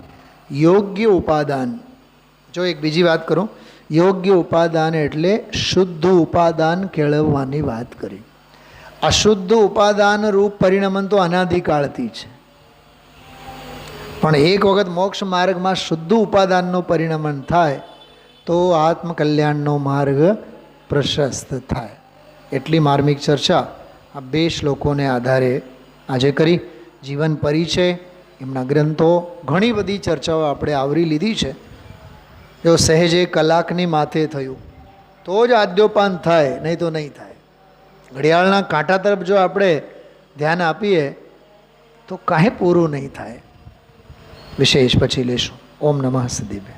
યોગ્ય ઉપાદાન, જો એક બીજી વાત કરું, યોગ્ય ઉપાદાન એટલે શુદ્ધ ઉપાદાન કેળવવાની વાત કરી. અશુદ્ધ ઉપાદાન રૂપ પરિણમન તો અનાદિકાળથી છે, પણ એક વખત મોક્ષ માર્ગમાં શુદ્ધ ઉપાદાનનું પરિણમન થાય તો આત્મકલ્યાણનો માર્ગ પ્રશસ્ત થાય. એટલી માર્મિક ચર્ચા આ 2 શ્લોકોને આધારે આજે કરી. જીવન પરિચય, એમના ગ્રંથો, ઘણી બધી ચર્ચાઓ આપણે આવરી લીધી છે. જો સહેજે કલાકની માથે થયું તો જ આદ્યોપાન થાય, નહીં તો નહીં થાય. ઘડિયાળના કાંટા તરફ જો આપણે ધ્યાન આપીએ તો કાંઈ પૂરું નહીં થાય. વિશેષ પછી લેશું. ઓમ નમઃ સિદ્ધિભ્ય.